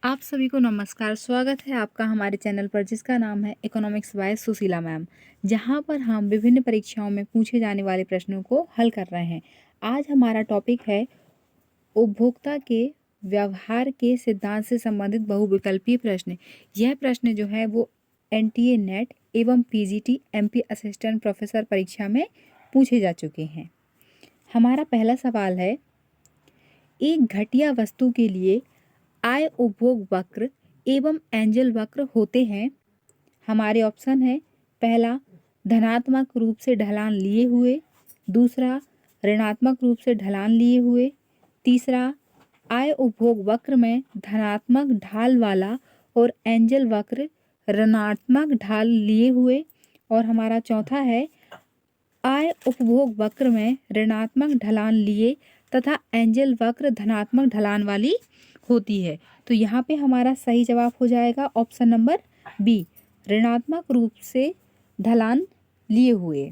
आप सभी को नमस्कार। स्वागत है आपका हमारे चैनल पर जिसका नाम है इकोनॉमिक्स बाय सुशीला मैम, जहां पर हम विभिन्न परीक्षाओं में पूछे जाने वाले प्रश्नों को हल कर रहे हैं। आज हमारा टॉपिक है उपभोक्ता के व्यवहार के सिद्धांत से संबंधित बहुविकल्पीय प्रश्न। यह प्रश्न जो है वो एनटीए नेट एवं पीजीटी एमपी असिस्टेंट प्रोफेसर परीक्षा में पूछे जा चुके हैं। हमारा पहला सवाल है, एक घटिया वस्तु के लिए आय उपभोग वक्र एवं एंजल वक्र होते हैं। हमारे ऑप्शन है, पहला धनात्मक रूप से ढलान लिए हुए, दूसरा ऋणात्मक रूप से ढलान लिए हुए, तीसरा आय उपभोग वक्र में धनात्मक ढाल वाला और एंजल वक्र ऋणात्मक ढाल लिए हुए, और हमारा चौथा है आय उपभोग वक्र में ऋणात्मक ढलान लिए तथा एंजल वक्र धनात्मक ढलान वाली होती है। तो यहाँ पे हमारा सही जवाब हो जाएगा ऑप्शन नंबर बी, ऋणात्मक रूप से ढलान लिए हुए।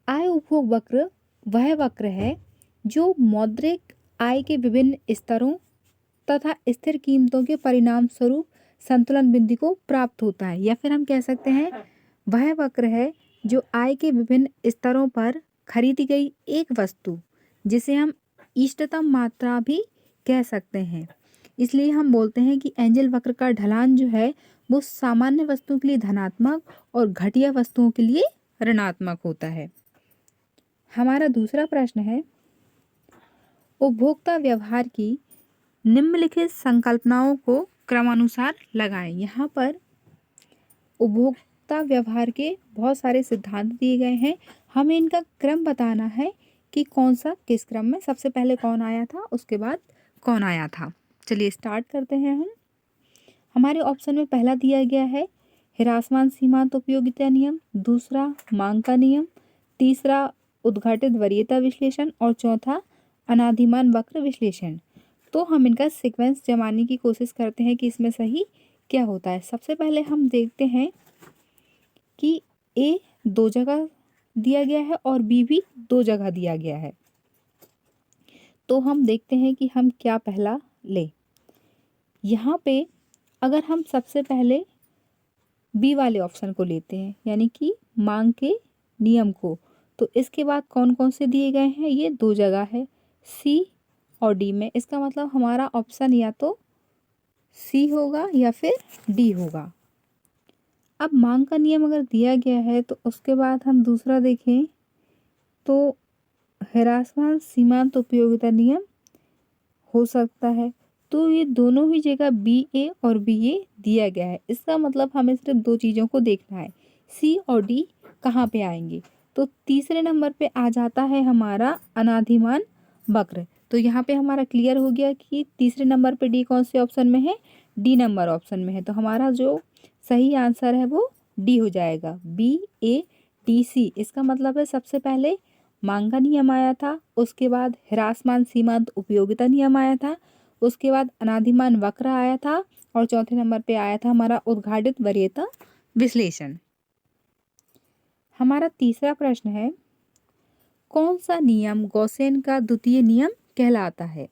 आय उपभोग वक्र वह वक्र है जो मौद्रिक आय के विभिन्न स्तरों तथा स्थिर कीमतों के परिणाम स्वरूप संतुलन बिंदु को प्राप्त होता है, या फिर हम कह सकते हैं वह वक्र है जो आय के विभिन्न स्तरों पर खरीदी गई एक वस्तु, जिसे हम इष्टतम मात्रा भी कह सकते हैं। इसलिए हम बोलते हैं कि एंजल वक्र का ढलान जो है वो सामान्य वस्तु के लिए धनात्मक और घटिया वस्तुओं के लिए ऋणात्मक होता है। हमारा दूसरा प्रश्न है, उपभोक्ता व्यवहार की निम्नलिखित संकल्पनाओं को क्रमानुसार लगाएं। यहाँ पर उपभोक्ता व्यवहार के बहुत सारे सिद्धांत दिए गए हैं। हमें इनका क्रम बताना है कि कौन सा किस क्रम में, सबसे पहले कौन आया था, उसके बाद कौन आया था। चलिए स्टार्ट करते हैं हम। हमारे ऑप्शन में पहला दिया गया है ह्रासमान सीमांत उपयोगिता नियम, दूसरा मांग का नियम, तीसरा उद्घाटित वरीयता विश्लेषण और चौथा अनादिमान वक्र विश्लेषण। तो हम इनका सीक्वेंस जमाने की कोशिश करते हैं कि इसमें सही क्या होता है। सबसे पहले हम देखते हैं कि ए 2 जगह दिया गया है और बी भी 2 जगह दिया गया है। तो हम देखते हैं कि हम क्या पहला ले। यहाँ पे अगर हम सबसे पहले बी वाले ऑप्शन को लेते हैं, यानी कि मांग के नियम को, तो इसके बाद कौन कौन से दिए गए हैं, ये 2 जगह है, सी और डी में। इसका मतलब हमारा ऑप्शन या तो सी होगा या फिर डी होगा। अब मांग का नियम अगर दिया गया है तो उसके बाद हम दूसरा देखें तो ह्रासमान सीमांत उपयोगिता नियम हो सकता है। तो ये दोनों ही जगह बी ए और बी ए दिया गया है। इसका मतलब हमें सिर्फ 2 चीज़ों को देखना है, सी और डी कहाँ पे आएंगे। तो तीसरे नंबर पे आ जाता है हमारा अनादिमान वक्र। तो यहाँ पे हमारा क्लियर हो गया कि तीसरे नंबर पे डी कौन से ऑप्शन में है, डी नंबर ऑप्शन में है। तो हमारा जो सही आंसर है वो डी हो जाएगा, बी ए डी सी। इसका मतलब है सबसे पहले मांग का नियम आया था, उसके बाद ह्रासमान सीमांत उपयोगिता नियम आया था, उसके बाद अनादिमान वक्र आया था, और चौथे नंबर पे आया था हमारा उद्घाटित वरीयता विश्लेषण। हमारा तीसरा प्रश्न है, कौन सा नियम गॉसेन का द्वितीय नियम कहलाता है।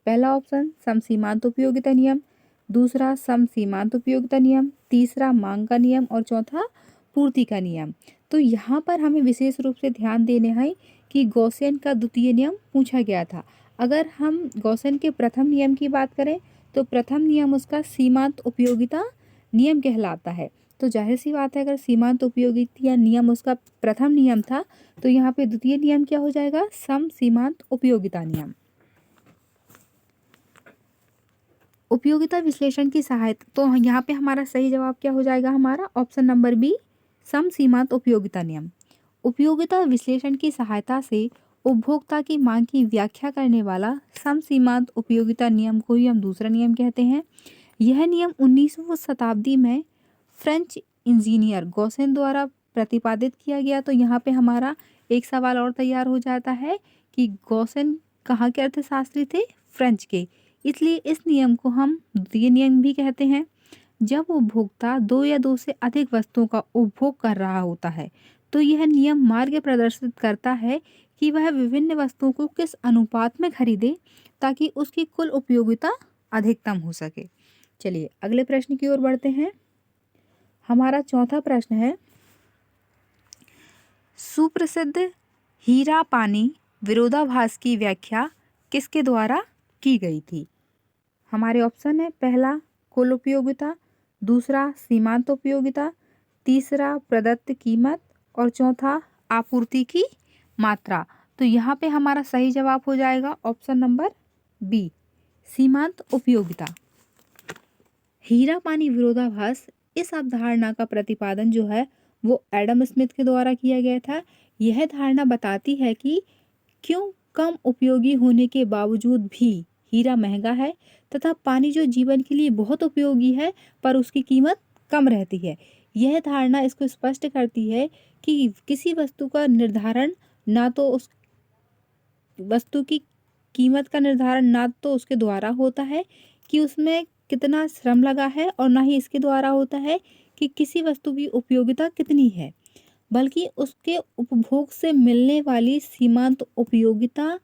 पहला ऑप्शन समसीमांत उपयोगिता नियम, दूसरा समसीमांत उपयोगिता नियम, तीसरा मांग का नियम और चौथा पूर्ति का नियम। तो यहाँ पर हमें विशेष रूप से ध्यान देना है कि गॉसेन का द्वितीय नियम पूछा गया था। अगर हम गॉसेन के प्रथम नियम की बात करें तो प्रथम नियम उसका सीमांत उपयोगिता नियम कहलाता है। तो जाहिर सी बात है, अगर सीमांत उपयोगिता नियम उसका प्रथम नियम था तो यहाँ पे द्वितीय नियम क्या हो जाएगा, सम सीमांत उपयोगिता नियम। उपयोगिता विश्लेषण की सहायता, तो यहाँ पे हमारा सही जवाब क्या हो जाएगा, हमारा ऑप्शन नंबर बी, सम सीमांत उपयोगिता नियम। उपयोगिता विश्लेषण की सहायता से उपभोक्ता की मांग की व्याख्या करने वाला सम सीमांत उपयोगिता नियम को ही हम दूसरा नियम कहते हैं। यह नियम 19वीं शताब्दी में फ्रेंच इंजीनियर गॉसेन द्वारा प्रतिपादित किया गया। तो यहाँ पे हमारा एक सवाल और तैयार हो जाता है कि गॉसेन कहाँ के अर्थशास्त्री थे, फ्रेंच के, इसलिए इस नियम को हम द्वितीय नियम भी कहते हैं। जब उपभोक्ता 2 या 2 से अधिक वस्तुओं का उपभोग कर रहा होता है तो यह नियम मार्ग प्रदर्शित करता है कि वह विभिन्न वस्तुओं को किस अनुपात में खरीदे ताकि उसकी कुल उपयोगिता अधिकतम हो सके। चलिए अगले प्रश्न की ओर बढ़ते हैं। हमारा चौथा प्रश्न है, सुप्रसिद्ध हीरा पानी विरोधाभास की व्याख्या किसके द्वारा की गई थी? हमारे ऑप्शन है, पहला कुल उपयोगिता, दूसरा सीमांत उपयोगिता, तीसरा प्रदत्त कीमत और चौथा आपूर्ति की मात्रा। तो यहाँ पे हमारा सही जवाब हो जाएगा ऑप्शन नंबर बी, सीमांत उपयोगिता। हीरा पानी विरोधाभास इस अवधारणा का प्रतिपादन जो है वो एडम स्मिथ के द्वारा किया गया था। यह धारणा बताती है कि क्यों कम उपयोगी होने के बावजूद भी हीरा महंगा है तथा पानी जो जीवन के लिए बहुत उपयोगी है पर उसकी कीमत कम रहती है। यह धारणा इसको स्पष्ट करती है कि किसी वस्तु का निर्धारण ना तो उस वस्तु की कीमत का निर्धारण ना तो उसके द्वारा होता है कि उसमें कितना श्रम लगा है और ना ही इसके द्वारा होता है कि किसी वस्तु की उपयोगिता कितनी है, बल्कि उसके उपभोग से मिलने वाली सीमांत उपयोगिता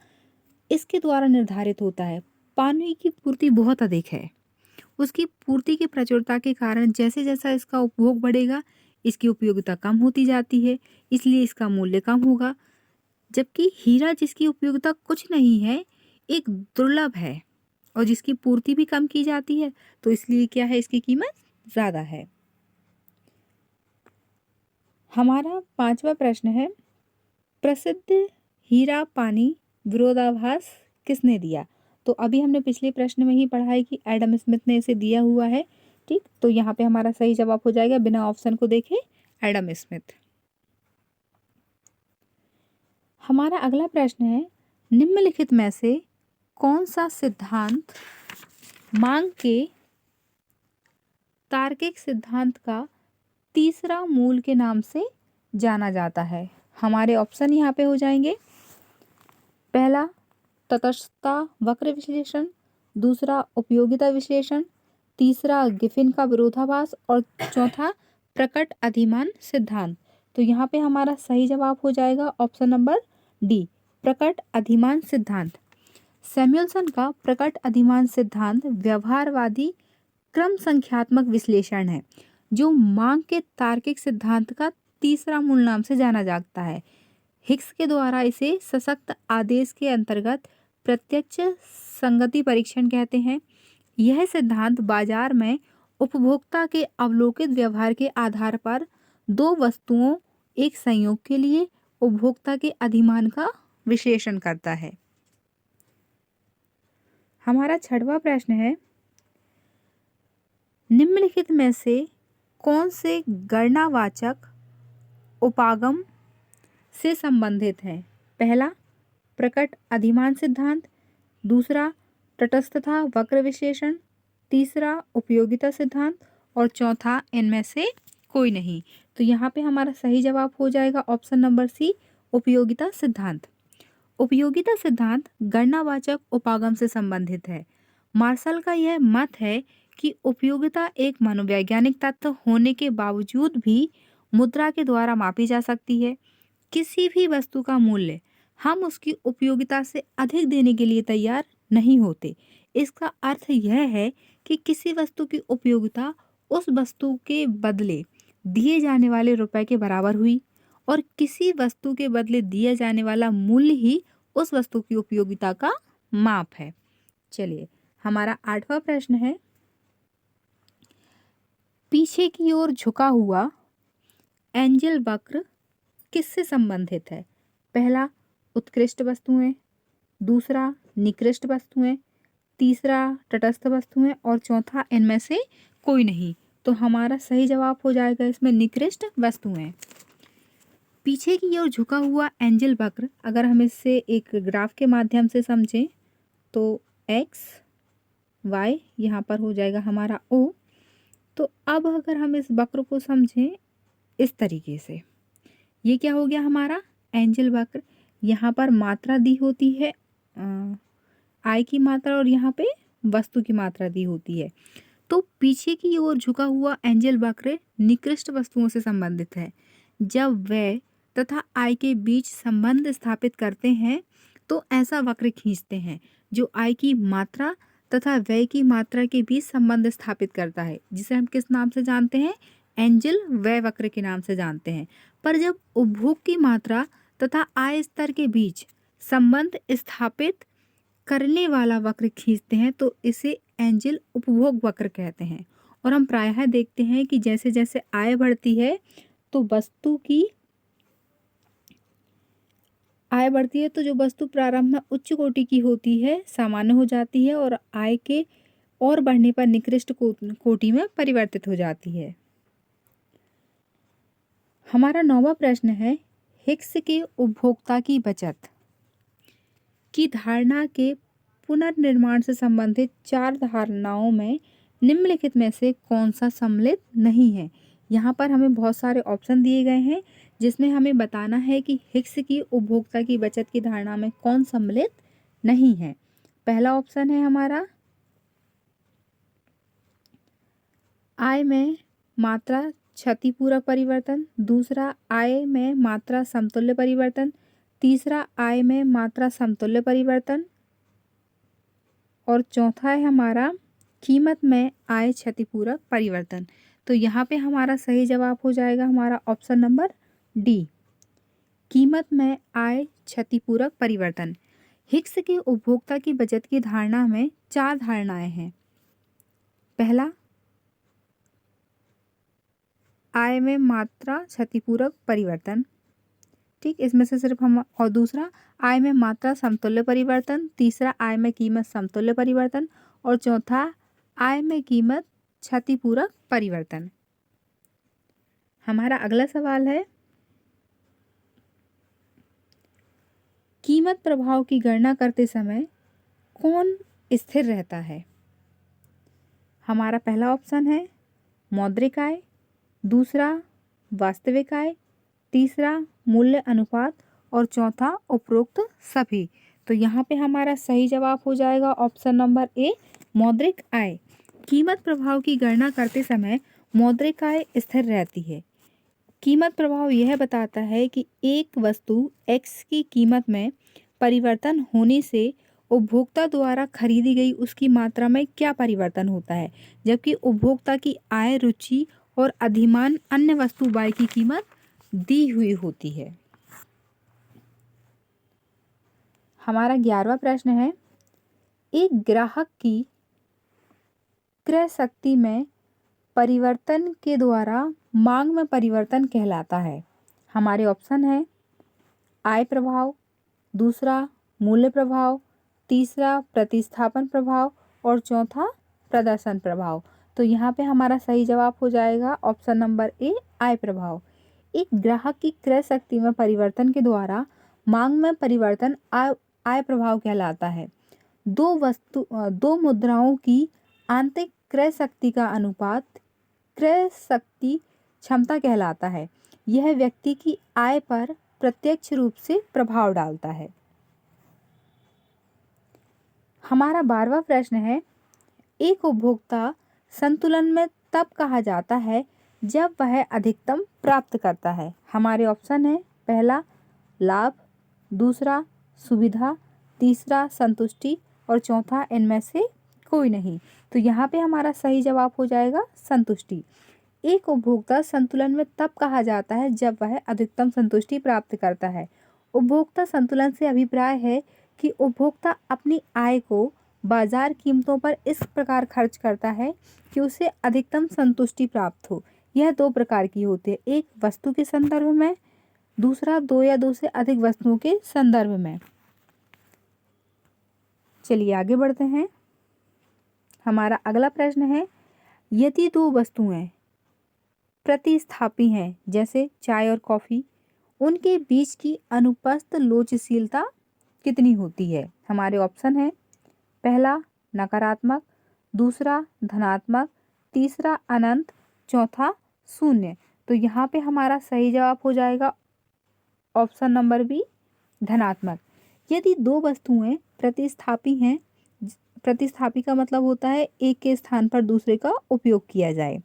इसके द्वारा निर्धारित होता है। पानी की पूर्ति बहुत अधिक है, उसकी पूर्ति की प्रचुरता के कारण जैसे जैसा इसका उपभोग बढ़ेगा इसकी उपयोगिता कम होती जाती है, इसलिए इसका मूल्य कम होगा। जबकि हीरा जिसकी उपयोगिता कुछ नहीं है, एक दुर्लभ है और जिसकी पूर्ति भी कम की जाती है, तो इसलिए क्या है, इसकी कीमत ज़्यादा है। हमारा पांचवा प्रश्न है, प्रसिद्ध हीरा पानी विरोधाभास किसने दिया? तो अभी हमने पिछले प्रश्न में ही पढ़ा है कि एडम स्मिथ ने इसे दिया हुआ है। ठीक, तो यहाँ पे हमारा सही जवाब हो जाएगा बिना ऑप्शन को देखे एडम स्मिथ। हमारा अगला प्रश्न है, निम्नलिखित में से कौन सा सिद्धांत मांग के तार्किक सिद्धांत का तीसरा मूल के नाम से जाना जाता है? हमारे ऑप्शन यहाँ पे हो जाएंगे, पहला तटस्थता वक्र विश्लेषण, दूसरा उपयोगिता विश्लेषण, तीसरा गिफिन का विरोधाभास और चौथा प्रकट अधिमान सिद्धांत। तो यहाँ पे हमारा सही जवाब हो जाएगा ऑप्शन नंबर डी, प्रकट अधिमान सिद्धांत। सैमुअल्सन का प्रकट अधिमान सिद्धांत व्यवहारवादी क्रम संख्यात्मक विश्लेषण है जो मांग के तार्किक सिद्धांत का तीसरा मूल नाम से जाना जाता है। हिग्स के द्वारा इसे सशक्त आदेश के अंतर्गत प्रत्यक्ष संगति परीक्षण कहते हैं। यह सिद्धांत बाजार में उपभोक्ता के अवलोकित व्यवहार के आधार पर दो वस्तुओं एक संयोग के लिए उपभोक्ता के अधिमान का विश्लेषण करता है। हमारा छठवां प्रश्न है, निम्नलिखित में से कौन से गणनावाचक उपागम से संबंधित है? पहला प्रकट अधिमान सिद्धांत, दूसरा तटस्थता वक्र विश्लेषण, तीसरा उपयोगिता सिद्धांत और चौथा इनमें से कोई नहीं। तो यहाँ पे हमारा सही जवाब हो जाएगा ऑप्शन नंबर सी, उपयोगिता सिद्धांत। उपयोगिता सिद्धांत गणनावाचक उपागम से संबंधित है। मार्शल का यह मत है कि उपयोगिता एक मनोवैज्ञानिक तत्व होने के बावजूद भी मुद्रा के द्वारा मापी जा सकती है। किसी भी वस्तु का मूल्य हम उसकी उपयोगिता से अधिक देने के लिए तैयार नहीं होते। इसका अर्थ यह है कि किसी वस्तु की उपयोगिता उस वस्तु के बदले दिए जाने वाले रुपए के बराबर हुई और किसी वस्तु के बदले दिया जाने वाला मूल्य ही उस वस्तु की उपयोगिता का माप है। चलिए हमारा आठवां प्रश्न है, पीछे की ओर झुका हुआ एंजल वक्र किससे संबंधित है? पहला उत्कृष्ट वस्तुएं, दूसरा निकृष्ट वस्तुएं, तीसरा तटस्थ वस्तुएं और चौथा इनमें से कोई नहीं। तो हमारा सही जवाब हो जाएगा इसमें निकृष्ट वस्तुएं। पीछे की ओर झुका हुआ एंजल वक्र, अगर हम इससे एक ग्राफ के माध्यम से समझें तो एक्स वाई यहाँ पर हो जाएगा हमारा ओ। तो अब अगर हम इस वक्र को समझें इस तरीके से, ये क्या हो गया हमारा एंजल वक्र। यहाँ पर मात्रा दी होती है आई की मात्रा और यहाँ पे वस्तु की मात्रा दी होती है। तो पीछे की ओर झुका हुआ एंजल वक्र निकृष्ट वस्तुओं से संबंधित है। जब वह तथा आय के बीच संबंध स्थापित करते हैं तो ऐसा वक्र खींचते हैं जो आय की मात्रा तथा व्यय की मात्रा के बीच संबंध स्थापित करता है, जिसे हम किस नाम से जानते हैं? एंजल व्यय वक्र के नाम से जानते हैं। पर जब उपभोग की मात्रा तथा आय स्तर के बीच संबंध स्थापित करने वाला वक्र खींचते हैं तो इसे एंजल उपभोग वक्र कहते हैं। और हम प्रायः देखते हैं कि जैसे जैसे आय बढ़ती है तो जो वस्तु प्रारंभ में उच्च कोटि की होती है सामान्य हो जाती है और आय के और बढ़ने पर निकृष्ट कोटि में परिवर्तित हो जाती है। हमारा 9वां प्रश्न है, हिक्स के उपभोक्ता की बचत की धारणा के पुनर्निर्माण से संबंधित 4 धारणाओं में निम्नलिखित में से कौन सा सम्मिलित नहीं है? यहाँ पर हमें बहुत सारे ऑप्शन दिए गए हैं जिसमें हमें बताना है कि हिक्स की उपभोक्ता की बचत की धारणा में कौन सम्मिलित नहीं है। पहला ऑप्शन है हमारा आय में मात्रा क्षतिपूरक परिवर्तन, दूसरा आय में मात्रा समतुल्य परिवर्तन, तीसरा आय में मात्रा समतुल्य परिवर्तन और चौथा है हमारा कीमत में आय क्षतिपूरक परिवर्तन। तो यहाँ पे हमारा सही जवाब हो जाएगा हमारा ऑप्शन नंबर डी, कीमत में आय क्षतिपूरक परिवर्तन। हिक्स के उपभोक्ता की बचत की धारणा में 4 धारणाएं हैं। पहला, आय में मात्रा क्षतिपूरक परिवर्तन, ठीक, इसमें से सिर्फ हम, और दूसरा आय में मात्रा समतुल्य परिवर्तन, तीसरा आय में कीमत समतुल्य परिवर्तन और चौथा आय में कीमत क्षतिपूरक परिवर्तन। हमारा अगला सवाल है, कीमत प्रभाव की गणना करते समय कौन स्थिर रहता है? हमारा पहला ऑप्शन है मौद्रिक आय, दूसरा वास्तविक आय, तीसरा मूल्य अनुपात और चौथा उपरोक्त सभी। तो यहाँ पे हमारा सही जवाब हो जाएगा ऑप्शन नंबर ए, मौद्रिक आय। कीमत प्रभाव की गणना करते समय मौद्रिक आय स्थिर रहती है। कीमत प्रभाव यह बताता है कि एक वस्तु X की कीमत में परिवर्तन होने से उपभोक्ता द्वारा खरीदी गई उसकी मात्रा में क्या परिवर्तन होता है, जबकि उपभोक्ता की आय, रुचि और अधिमान अन्य वस्तु Y की कीमत दी हुई होती है। हमारा 11वां प्रश्न है, एक ग्राहक की क्रय शक्ति में परिवर्तन के द्वारा मांग में परिवर्तन कहलाता है। हमारे ऑप्शन है आय प्रभाव, दूसरा मूल्य प्रभाव, तीसरा प्रतिस्थापन प्रभाव और चौथा प्रदर्शन प्रभाव। तो यहाँ पे हमारा सही जवाब हो जाएगा ऑप्शन नंबर ए, आय प्रभाव। एक ग्राहक की क्रय शक्ति में परिवर्तन के द्वारा मांग में परिवर्तन आय प्रभाव कहलाता है। दो मुद्राओं की आंतरिक क्रय शक्ति का अनुपात क्रय शक्ति क्षमता कहलाता है। यह व्यक्ति की आय पर प्रत्यक्ष रूप से प्रभाव डालता है। हमारा 12वां प्रश्न है, एक उपभोक्ता संतुलन में तब कहा जाता है जब वह अधिकतम प्राप्त करता है। हमारे ऑप्शन है पहला लाभ, दूसरा सुविधा, तीसरा संतुष्टि और चौथा इनमें से कोई नहीं। तो यहाँ पे हमारा सही जवाब हो जाएगा संतुष्टि। एक उपभोक्ता संतुलन में तब कहा जाता है जब वह अधिकतम संतुष्टि प्राप्त करता है। उपभोक्ता संतुलन से अभिप्राय है कि उपभोक्ता अपनी आय को बाजार कीमतों पर इस प्रकार खर्च करता है कि उसे अधिकतम संतुष्टि प्राप्त हो। यह 2 प्रकार की होती है, एक वस्तु के संदर्भ में, दूसरा 2 या 2 से अधिक वस्तुओं के संदर्भ में। चलिए आगे बढ़ते हैं। हमारा अगला प्रश्न है, यदि 2 वस्तुएं प्रतिस्थापी हैं जैसे चाय और कॉफी, उनके बीच की अनुपस्थित लोचशीलता कितनी होती है? हमारे ऑप्शन है पहला नकारात्मक, दूसरा धनात्मक, तीसरा अनंत, चौथा शून्य। तो यहाँ पे हमारा सही जवाब हो जाएगा ऑप्शन नंबर बी, धनात्मक। यदि 2 वस्तुएं प्रतिस्थापी हैं, प्रतिस्थापी का मतलब होता है एक के स्थान पर दूसरे का उपयोग किया जाए,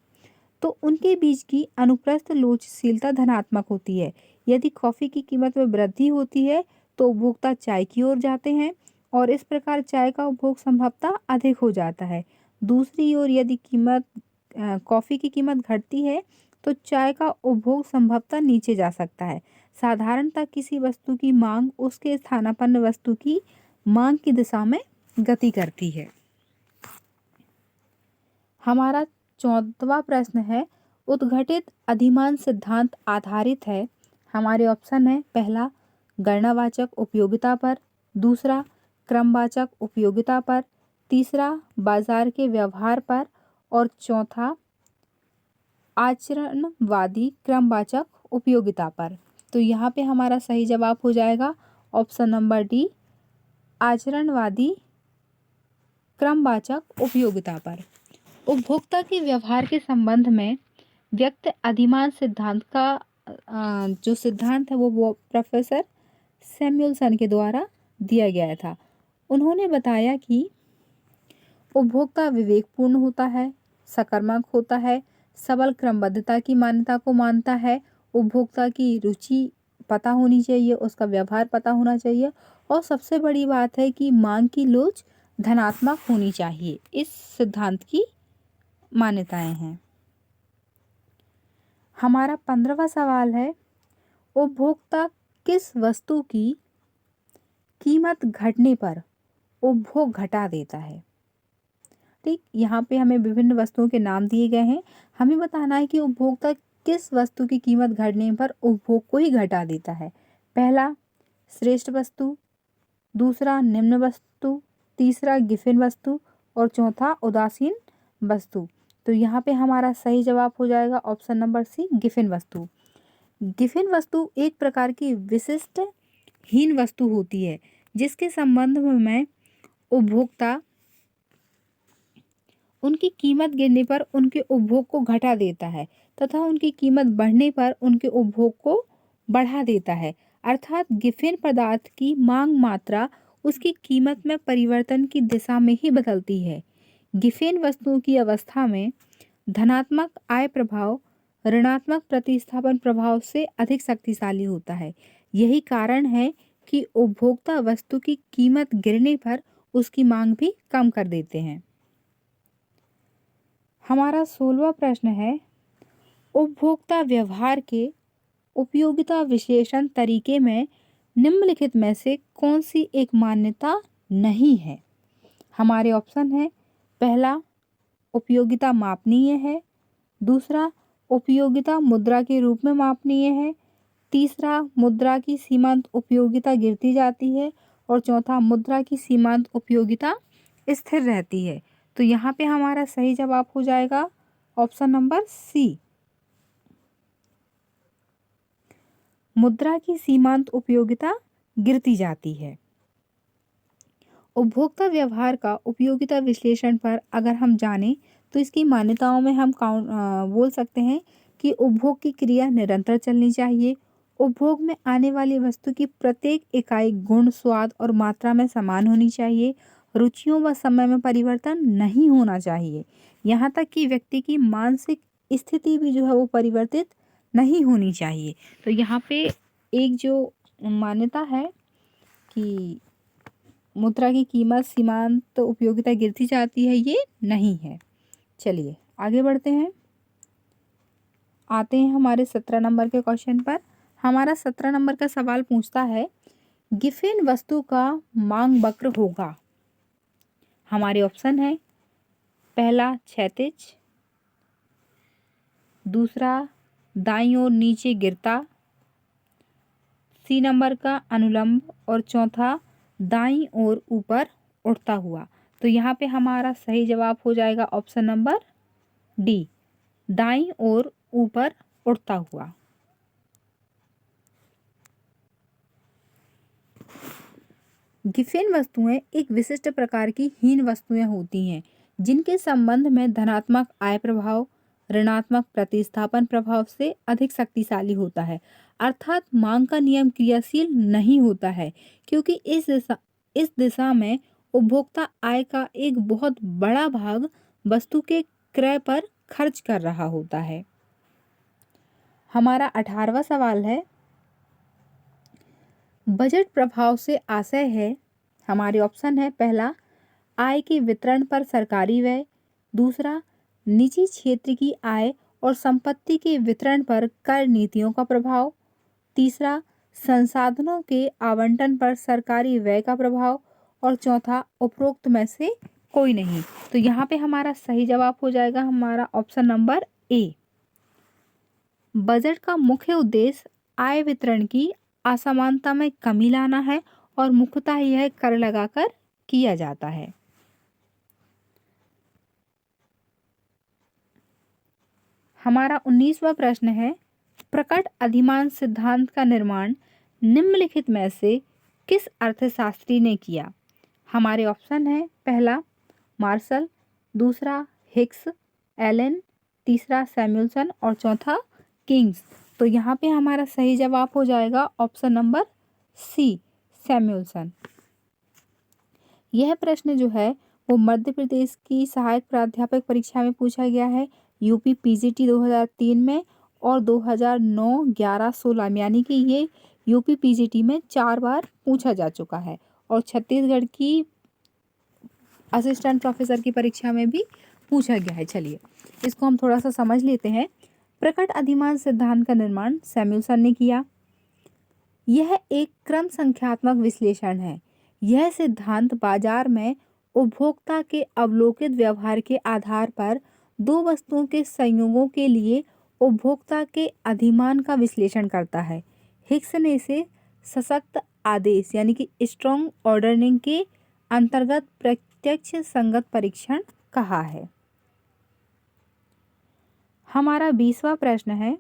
तो उनके बीच की अनुप्रस्थ लोचशीलता धनात्मक होती है। यदि कॉफ़ी की कीमत में वृद्धि होती है तो उपभोक्ता चाय की ओर जाते हैं और इस प्रकार चाय का उपभोग संभवतः अधिक हो जाता है। दूसरी ओर यदि कॉफ़ी की कीमत घटती है तो चाय का उपभोग संभवतः नीचे जा सकता है। साधारणतः किसी वस्तु की मांग उसके स्थानापन्न वस्तु की मांग की दिशा में गति करती है। हमारा 14वां प्रश्न है, उद्घटित अधिमान सिद्धांत आधारित है। हमारे ऑप्शन है, पहला गणनावाचक उपयोगिता पर, दूसरा क्रमवाचक उपयोगिता पर, तीसरा बाजार के व्यवहार पर और चौथा आचरणवादी क्रमवाचक उपयोगिता पर। तो यहाँ पे हमारा सही जवाब हो जाएगा ऑप्शन नंबर डी, आचरणवादी क्रमवाचक उपयोगिता पर। उपभोक्ता के व्यवहार के संबंध में व्यक्त अधिमान सिद्धांत का जो सिद्धांत है वो प्रोफेसर सैमुअलसन के द्वारा दिया गया था। उन्होंने बताया कि उपभोक्ता विवेकपूर्ण होता है, सकारात्मक होता है, सबल क्रमबद्धता की मान्यता को मानता है, उपभोक्ता की रुचि पता होनी चाहिए, उसका व्यवहार पता होना चाहिए और सबसे बड़ी बात है कि मांग की लोच धनात्मक होनी चाहिए। इस सिद्धांत की मान्यताएं हैं। हमारा 15वां सवाल है, उपभोक्ता किस वस्तु की कीमत घटने पर उपभोग घटा देता है। ठीक, यहाँ पे हमें विभिन्न वस्तुओं के नाम दिए गए हैं। हमें बताना है कि उपभोक्ता किस वस्तु की कीमत घटने पर उपभोग को ही घटा देता है। पहला श्रेष्ठ वस्तु, दूसरा निम्न वस्तु, तीसरा गिफिन वस्तु और चौथा उदासीन वस्तु। तो यहाँ पे हमारा सही जवाब हो जाएगा ऑप्शन नंबर सी, गिफिन वस्तु। गिफिन वस्तु एक प्रकार की विशिष्ट हीन वस्तु होती है जिसके संबंध में उपभोक्ता उनकी कीमत गिरने पर उनके उपभोग को घटा देता है तथा उनकी कीमत बढ़ने पर उनके उपभोग को बढ़ा देता है। अर्थात गिफिन पदार्थ की मांग मात्रा उसकी कीमत में परिवर्तन की दिशा में ही बदलती है। गिफिन वस्तुओं की अवस्था में धनात्मक आय प्रभाव ऋणात्मक प्रतिस्थापन प्रभाव से अधिक शक्तिशाली होता है। यही कारण है कि उपभोक्ता वस्तु की कीमत गिरने पर उसकी मांग भी कम कर देते हैं। हमारा 16वां प्रश्न है, उपभोक्ता व्यवहार के उपयोगिता विश्लेषण तरीके में निम्नलिखित में से कौन सी एक मान्यता नहीं है। हमारे ऑप्शन है, पहला उपयोगिता मापनीय है, दूसरा उपयोगिता मुद्रा के रूप में मापनीय है, तीसरा मुद्रा की सीमांत उपयोगिता गिरती जाती है और चौथा मुद्रा की सीमांत उपयोगिता स्थिर रहती है। तो यहाँ पे हमारा सही जवाब हो जाएगा ऑप्शन नंबर सी, मुद्रा की सीमांत उपयोगिता गिरती जाती है। उपभोक्ता व्यवहार का उपयोगिता विश्लेषण पर अगर हम जानें तो इसकी मान्यताओं में हम बोल सकते हैं कि उपभोग की क्रिया निरंतर चलनी चाहिए, उपभोग में आने वाली वस्तु की प्रत्येक इकाई गुण, स्वाद और मात्रा में समान होनी चाहिए, रुचियों व समय में परिवर्तन नहीं होना चाहिए, यहाँ तक कि व्यक्ति की मानसिक स्थिति भी जो है वो परिवर्तित नहीं होनी चाहिए। तो यहाँ पे एक जो मान्यता है कि मुद्रा की कीमत सीमांत उपयोगिता गिरती जाती है, ये नहीं है। चलिए आगे बढ़ते हैं, आते हैं हमारे 17 नंबर के क्वेश्चन पर। हमारा 17 नंबर का सवाल पूछता है, गिफिन वस्तु का मांग वक्र होगा। हमारे ऑप्शन है, पहला क्षैतिज, दूसरा दाईं ओर नीचे गिरता, सी नंबर का अनुलंब और चौथा दाईं ओर ऊपर उठता हुआ। तो यहाँ पे हमारा सही जवाब हो जाएगा ऑप्शन नंबर डी, दाईं ओर ऊपर उठता हुआ। गिफिन वस्तुएं एक विशिष्ट प्रकार की हीन वस्तुएं होती हैं जिनके संबंध में धनात्मक आय प्रभाव ऋणात्मक प्रतिस्थापन प्रभाव से अधिक शक्तिशाली होता है। अर्थात मांग का नियम क्रियाशील नहीं होता है क्योंकि इस दिशा में उपभोक्ता आय का एक बहुत बड़ा भाग वस्तु के क्रय पर खर्च कर रहा होता है। हमारा 18वां सवाल है, बजट प्रभाव से आशय है, हमारे ऑप्शन है पहला आय के वितरण पर सरकारी व्यय, दूसरा निजी क्षेत्र की आय और संपत्ति के वितरण पर कर नीतियों का प्रभाव, तीसरा संसाधनों के आवंटन पर सरकारी व्यय का प्रभाव और चौथा उपरोक्त में से कोई नहीं। तो यहाँ पे हमारा सही जवाब हो जाएगा हमारा ऑप्शन नंबर ए। बजट का मुख्य उद्देश्य आय वितरण की असमानता में कमी लाना है और मुख्यतः यह कर लगाकर किया जाता है। हमारा 19वां प्रश्न है, प्रकट अधिमान सिद्धांत का निर्माण निम्नलिखित में से किस अर्थशास्त्री ने किया? हमारे ऑप्शन है पहला मार्शल, दूसरा हिक्स, एलन, तीसरा सैमुअलसन और चौथा किंग्स। तो यहाँ पे हमारा सही जवाब हो जाएगा ऑप्शन नंबर सी, सैमुअलसन। यह प्रश्न जो है वो मध्य प्रदेश की सहायक प्राध्यापक परीक्षा में पूछा गया है, यूपी पीजीटी 2003 में और 2009, 11, 16 में, यानी कि ये यूपी पीजीटी में 4 बार पूछा जा चुका है और छत्तीसगढ़ की असिस्टेंट प्रोफेसर की परीक्षा में भी पूछा गया है। चलिए इसको हम थोड़ा सा समझ लेते हैं। प्रकट अधिमान सिद्धांत का निर्माण सैमुअलसन ने किया। यह एक क्रम संख्यात्मक विश्लेषण है। यह सिद्धांत बाजार में उपभोक्ता के अवलोकित व्यवहार के आधार पर दो वस्तुओं के संयोगों के लिए उपभोक्ता के अधिमान का विश्लेषण करता है। हिक्स ने इसे सशक्त आदेश यानी कि स्ट्रॉन्ग ऑर्डरिंग के अंतर्गत प्रत्यक्ष संगत परीक्षण कहा है। हमारा 20वां प्रश्न है,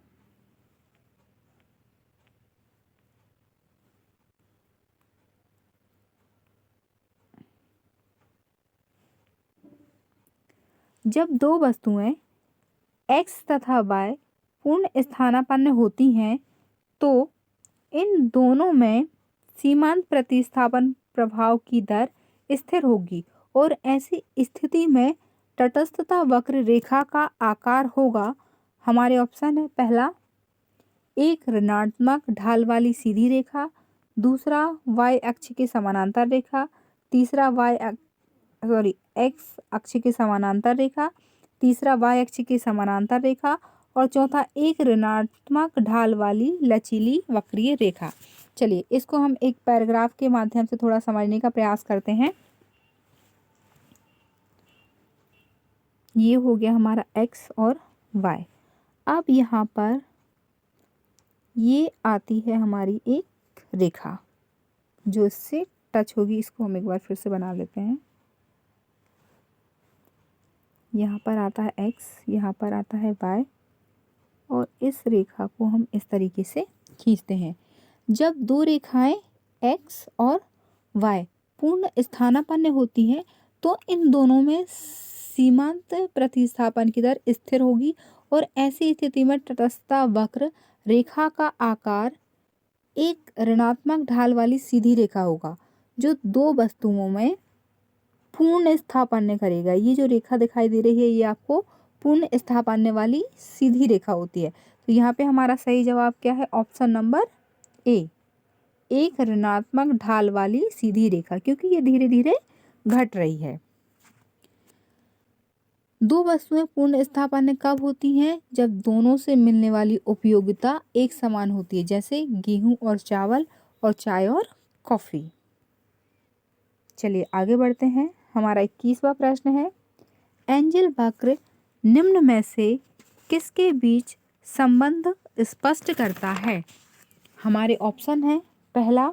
जब दो वस्तुएं x तथा y पूर्ण स्थानापन्न होती हैं तो इन दोनों में सीमांत प्रतिस्थापन प्रभाव की दर स्थिर होगी और ऐसी स्थिति में तटस्थता वक्र रेखा का आकार होगा। हमारे ऑप्शन है पहला एक ऋणात्मक ढाल वाली सीधी रेखा, दूसरा y अक्ष के समानांतर रेखा, तीसरा x अक्ष के समानांतर रेखा, तीसरा y अक्ष के समानांतर रेखा और चौथा एक ऋणात्मक ढाल वाली लचीली वक्रीय रेखा। चलिए इसको हम एक पैराग्राफ के माध्यम से थोड़ा समझने का प्रयास करते हैं। ये हो गया हमारा x और y। अब यहाँ पर ये आती है हमारी एक रेखा जो इससे टच होगी। इसको हम एक बार फिर से बना लेते हैं। यहाँ पर आता है x, यहाँ पर आता है y और इस रेखा को हम इस तरीके से खींचते हैं। जब दो रेखाएं x और y पूर्ण स्थानापन्न होती हैं तो इन दोनों में सीमांत प्रतिस्थापन की दर स्थिर होगी और ऐसी स्थिति में तटस्थता वक्र रेखा का आकार एक ऋणात्मक ढाल वाली सीधी रेखा होगा जो दो वस्तुओं में पूर्ण स्थापन्न करेगा। ये जो रेखा दिखाई दे रही है ये आपको पूर्ण स्थापन्न वाली सीधी रेखा होती है। तो यहाँ पे हमारा सही जवाब क्या है? ऑप्शन नंबर ए, एक ऋणात्मक ढाल वाली सीधी रेखा, क्योंकि ये धीरे धीरे घट रही है। दो वस्तुएं पूर्ण स्थापन्न कब होती हैं? जब दोनों से मिलने वाली उपयोगिता एक समान होती है, जैसे गेहूं और चावल और चाय और कॉफी। चलिए आगे बढ़ते हैं। हमारा 21वां प्रश्न है, एंजल वक्र निम्न में से किसके बीच संबंध स्पष्ट करता है? हमारे ऑप्शन है पहला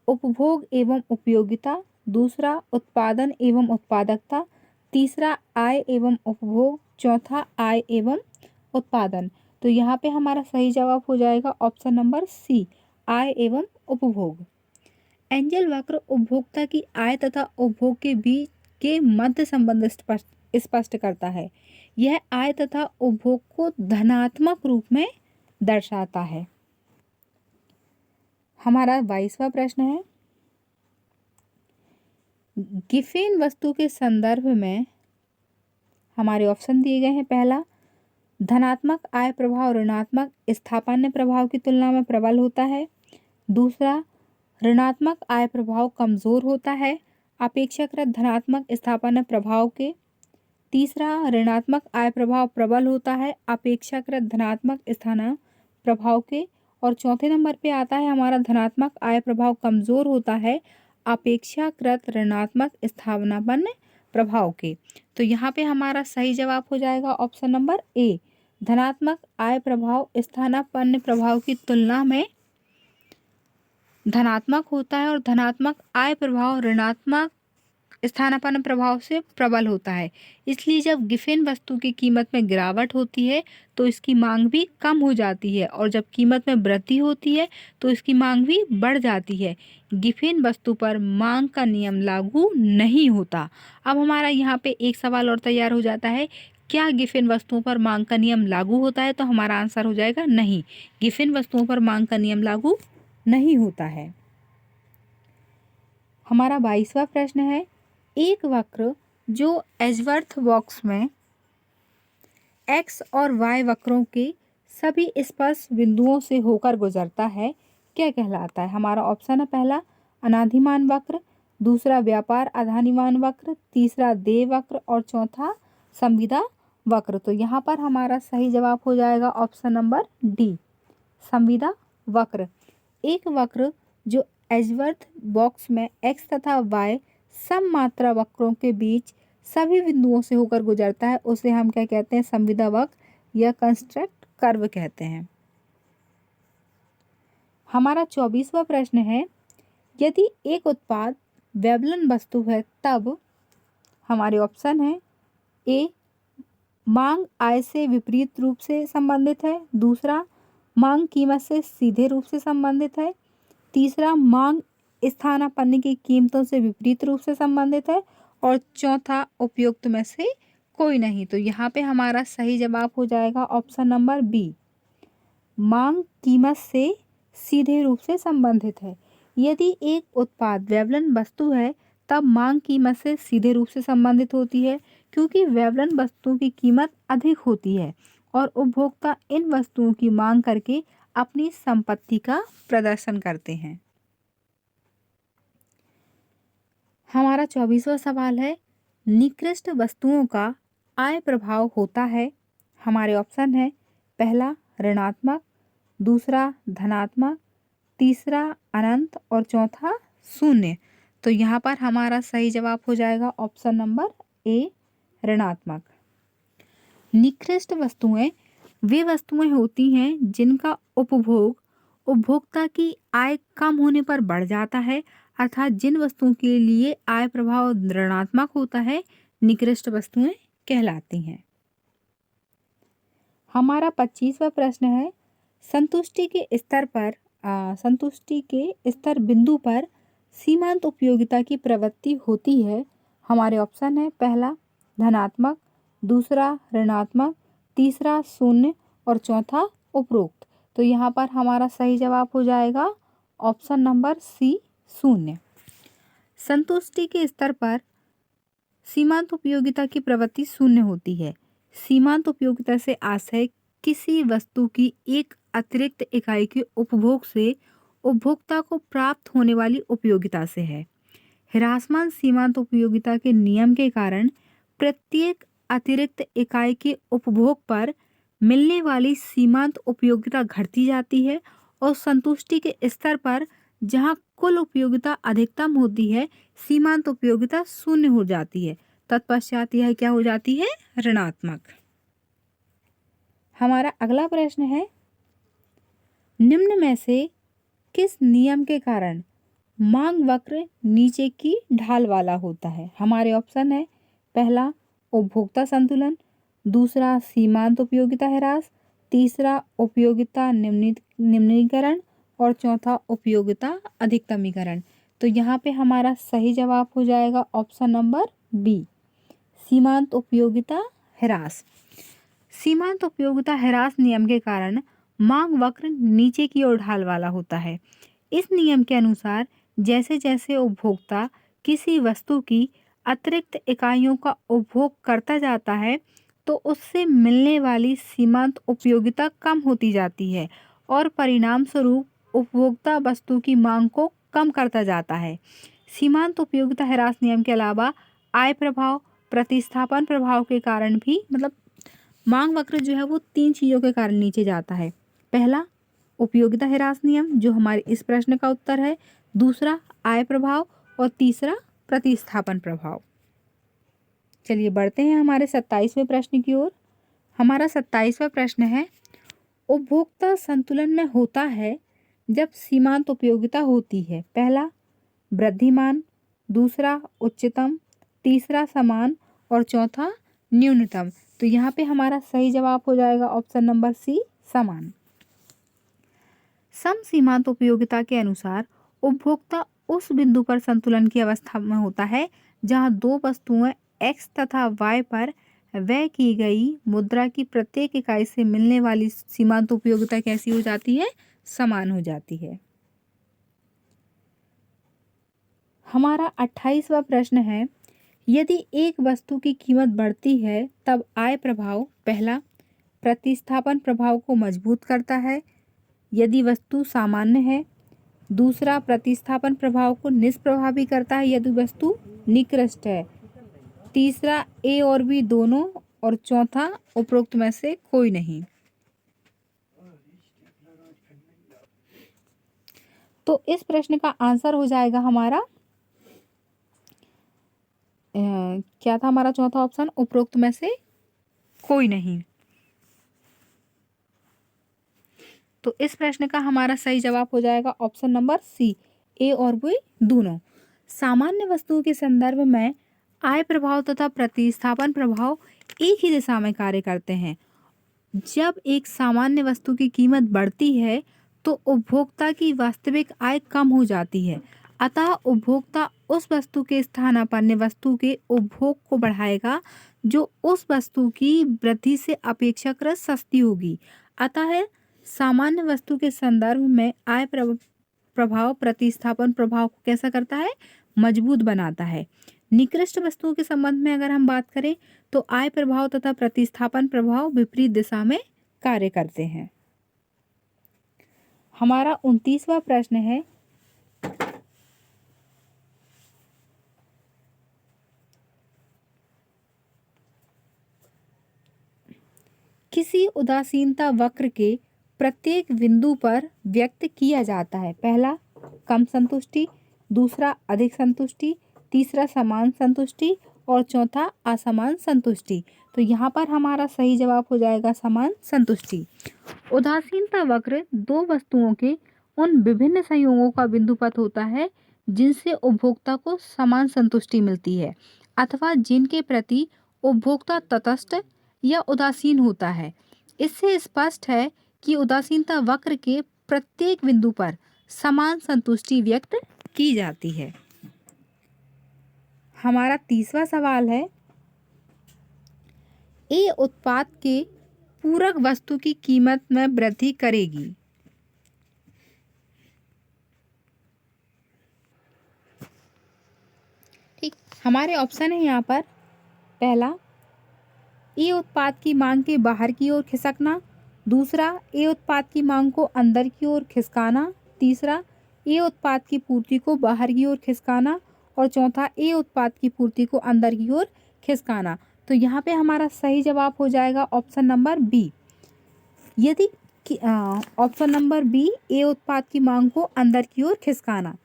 उपभोग एवं उपयोगिता, दूसरा उत्पादन एवं उत्पादकता, तीसरा आय एवं उपभोग, चौथा आय एवं उत्पादन। तो यहाँ पे हमारा सही जवाब हो जाएगा ऑप्शन नंबर सी, आय एवं उपभोग। एंजल वक्र उपभोक्ता की आय तथा उपभोग के बीच के मध्य संबंध स्पष्ट करता है। यह आय तथा उपभोग को धनात्मक रूप में दर्शाता है। हमारा 22वां प्रश्न है, गिफेन वस्तु के संदर्भ में हमारे ऑप्शन दिए गए हैं। पहला धनात्मक आय प्रभाव ऋणात्मक स्थापन्य प्रभाव की तुलना में प्रबल होता है। दूसरा, ऋणात्मक आय प्रभाव कमजोर होता है अपेक्षाकृत धनात्मक स्थापना प्रभाव के। तीसरा, ऋणात्मक आय प्रभाव प्रबल होता है अपेक्षाकृत धनात्मक स्थाना प्रभाव के। और चौथे नंबर पे आता है हमारा धनात्मक आय प्रभाव कमजोर होता है अपेक्षाकृत ऋणात्मक स्थानापन्न प्रभाव के। तो यहाँ पे हमारा सही जवाब हो जाएगा ऑप्शन नंबर ए। धनात्मक आय प्रभाव स्थानापन्न प्रभाव की तुलना में धनात्मक होता है और धनात्मक आय प्रभाव ऋणात्मक स्थानापन्न प्रभाव से प्रबल होता है। इसलिए जब गिफिन वस्तु की कीमत में गिरावट होती है तो इसकी मांग भी कम हो जाती है और जब कीमत में वृद्धि होती है तो इसकी मांग भी बढ़ जाती है। गिफिन वस्तु पर मांग का नियम लागू नहीं होता। अब हमारा यहाँ पे एक सवाल और तैयार हो जाता है, क्या गिफिन वस्तुओं पर मांग का नियम लागू होता है? तो हमारा आंसर हो जाएगा नहीं, गिफिन वस्तुओं पर मांग का नियम लागू नहीं होता है। हमारा 22वां प्रश्न है, एक वक्र जो एजवर्थ बॉक्स में x और y वक्रों के सभी स्पर्श बिंदुओं से होकर गुजरता है क्या कहलाता है? हमारा ऑप्शन है पहला अनाधिमान वक्र, दूसरा व्यापार आधानिमान वक्र, तीसरा देव वक्र और चौथा संविदा वक्र। तो यहाँ पर हमारा सही जवाब हो जाएगा ऑप्शन नंबर डी, संविदा वक्र। एक वक्र जो एजवर्थ बॉक्स में x तथा y सममात्रा वक्रों के बीच सभी बिंदुओं से होकर गुजरता है उसे हम क्या कहते हैं? संविदा वक्र या कंस्ट्रक्ट कर्व कहते हैं। हमारा 24वां प्रश्न है, यदि एक उत्पाद वेवलन वस्तु है तब हमारे ऑप्शन है ए मांग आय से विपरीत रूप से संबंधित है, दूसरा मांग कीमत से सीधे रूप से संबंधित है, तीसरा मांग स्थानापन्न की कीमतों से विपरीत रूप से संबंधित है और चौथा उपयुक्त में से कोई नहीं। तो यहाँ पे हमारा सही जवाब हो जाएगा ऑप्शन नंबर बी, मांग कीमत से सीधे रूप से संबंधित है। यदि एक उत्पाद वेवलन वस्तु है तब मांग कीमत से सीधे रूप से संबंधित होती है क्योंकि वेवलन वस्तुओं की कीमत अधिक होती है और उपभोक्ता इन वस्तुओं की मांग करके अपनी संपत्ति का प्रदर्शन करते हैं। हमारा 24वां सवाल है, निकृष्ट वस्तुओं का आय प्रभाव होता है। हमारे ऑप्शन है पहला ऋणात्मक, दूसरा धनात्मक, तीसरा अनंत और चौथा शून्य। तो यहाँ पर हमारा सही जवाब हो जाएगा ऑप्शन नंबर ए, ऋणात्मक। निकृष्ट वस्तुएं वे वस्तुएं होती हैं जिनका उपभोग उपभोक्ता की आय कम होने पर बढ़ जाता है, अर्थात जिन वस्तुओं के लिए आय प्रभाव ऋणात्मक होता है निकृष्ट वस्तुएं कहलाती हैं। हमारा 25वां प्रश्न है, संतुष्टि के स्तर बिंदु पर सीमांत उपयोगिता की प्रवृत्ति होती है। हमारे ऑप्शन है पहला धनात्मक, दूसरा ऋणात्मक, तीसरा शून्य और चौथा उपरोक्त। तो यहाँ पर हमारा सही जवाब हो जाएगा ऑप्शन नंबर सी, शून्य। संतुष्टि के स्तर पर सीमांत उपयोगिता की प्रवृत्ति शून्य होती है। सीमांत उपयोगिता से आशय किसी वस्तु की एक अतिरिक्त इकाई के उपभोग से उपभोक्ता को प्राप्त होने वाली उपयोगिता से है। ह्रासमान सीमांत उपयोगिता के नियम के कारण प्रत्येक अतिरिक्त इकाई के उपभोग पर मिलने वाली सीमांत उपयोगिता घटती जाती है और संतुष्टि के स्तर पर जहां कुल उपयोगिता अधिकतम होती है सीमांत उपयोगिता शून्य हो जाती है, तत्पश्चात यह क्या हो जाती है? ऋणात्मक। हमारा अगला प्रश्न है, निम्न में से किस नियम के कारण मांग वक्र नीचे की ढाल वाला होता है? हमारे ऑप्शन है पहला उपभोक्ता संतुलन, दूसरा सीमांत उपयोगिता ह्रास, तीसरा उपयोगिता निम्नीकरण और चौथा उपयोगिता अधिकतमीकरण। तो यहाँ पे हमारा सही जवाब हो जाएगा ऑप्शन नंबर बी, सीमांत उपयोगिता ह्रास। सीमांत उपयोगिता ह्रास नियम के कारण मांग वक्र नीचे की ओर ढाल वाला होता है। इस नियम के अनुसार जैसे जैसे उपभोक्ता किसी वस्तु की अतिरिक्त इकाइयों का उपभोग करता जाता है तो उससे मिलने वाली सीमांत उपयोगिता कम होती जाती है और परिणाम स्वरूप उपभोक्ता वस्तु की मांग को कम करता जाता है। सीमांत उपयोगिता ह्रास नियम के अलावा आय प्रभाव, प्रतिस्थापन प्रभाव के कारण भी मतलब मांग वक्र जो है वो 3 चीज़ों के कारण नीचे जाता है। पहला उपयोगिता ह्रास नियम जो हमारे इस प्रश्न का उत्तर है, दूसरा आय प्रभाव और तीसरा प्रतिस्थापन प्रभाव। चलिए बढ़ते हैं हमारे 27वें प्रश्न की ओर। हमारा 27वां प्रश्न है, उपभोक्ता संतुलन में होता है जब सीमांत उपयोगिता होती है। पहला वृद्धिमान, दूसरा उच्चतम, तीसरा समान और चौथा न्यूनतम। तो यहाँ पे हमारा सही जवाब हो जाएगा ऑप्शन नंबर सी, समान। सम सीमांत उपयोगिता के अनुसार उपभोक्ता उस बिंदु पर संतुलन की अवस्था में होता है जहाँ दो वस्तुएं x तथा y पर व्यय की गई मुद्रा की प्रत्येक इकाई से मिलने वाली सीमांत उपयोगिता कैसी हो जाती है, समान हो जाती है। हमारा 28वां प्रश्न है, यदि एक वस्तु की कीमत बढ़ती है तब आय प्रभाव पहला प्रतिस्थापन प्रभाव को मजबूत करता है यदि वस्तु सामान्य है, दूसरा प्रतिस्थापन प्रभाव को निष्प्रभावी करता है यदि वस्तु निकृष्ट है, तीसरा ए और बी दोनों और चौथा उपरोक्त में से कोई नहीं। तो इस प्रश्न का आंसर हो जाएगा हमारा क्या था हमारा चौथा ऑप्शन, उपरोक्त में से कोई नहीं। तो इस प्रश्न का हमारा सही जवाब हो जाएगा ऑप्शन नंबर सी, ए और बी दोनों। सामान्य वस्तुओं के संदर्भ में आय प्रभाव तथा प्रतिस्थापन प्रभाव एक ही दिशा में कार्य करते हैं। जब एक सामान्य वस्तु की कीमत बढ़ती है तो उपभोक्ता की वास्तविक आय कम हो जाती है, अतः उपभोक्ता उस वस्तु के स्थानापन्न वस्तु के उपभोग को बढ़ाएगा जो उस वस्तु की वृद्धि से अपेक्षाकृत सस्ती होगी। अतः सामान्य वस्तु के संदर्भ में आय प्रभाव प्रतिस्थापन प्रभाव को कैसा करता है, मजबूत बनाता है। निकृष्ट वस्तुओं के संबंध में अगर हम बात करें तो आय प्रभाव तथा प्रतिस्थापन प्रभाव विपरीत दिशा में कार्य करते हैं। हमारा 29वां प्रश्न है, किसी उदासीनता वक्र के प्रत्येक बिंदु पर व्यक्त किया जाता है। पहला कम संतुष्टि, दूसरा अधिक संतुष्टि, तीसरा समान संतुष्टि और चौथा असमान संतुष्टि। तो यहाँ पर हमारा सही जवाब हो जाएगा समान संतुष्टि। उदासीनता वक्र दो वस्तुओं के उन विभिन्न संयोगों का बिंदुपथ होता है जिनसे उपभोक्ता को समान संतुष्टि मिलती है अथवा जिनके प्रति उपभोक्ता तटस्थ या उदासीन होता है। इससे स्पष्ट है कि उदासीनता वक्र के प्रत्येक बिंदु पर समान संतुष्टि व्यक्त की जाती है। हमारा 30वां सवाल है, ए उत्पाद के पूरक वस्तु की कीमत में वृद्धि करेगी। ठीक, हमारे ऑप्शन है यहाँ पर, पहला ए उत्पाद की मांग के बाहर की ओर खिसकना, दूसरा ए उत्पाद की मांग को अंदर की ओर खिसकाना, तीसरा ए उत्पाद की पूर्ति को बाहर की ओर खिसकाना और चौथा ए उत्पाद की पूर्ति को अंदर की ओर खिसकाना। तो यहाँ पे हमारा सही जवाब हो जाएगा ऑप्शन नंबर बी। यदि ऑप्शन नंबर बी, ए उत्पाद की मांग को अंदर की ओर खिसकाना।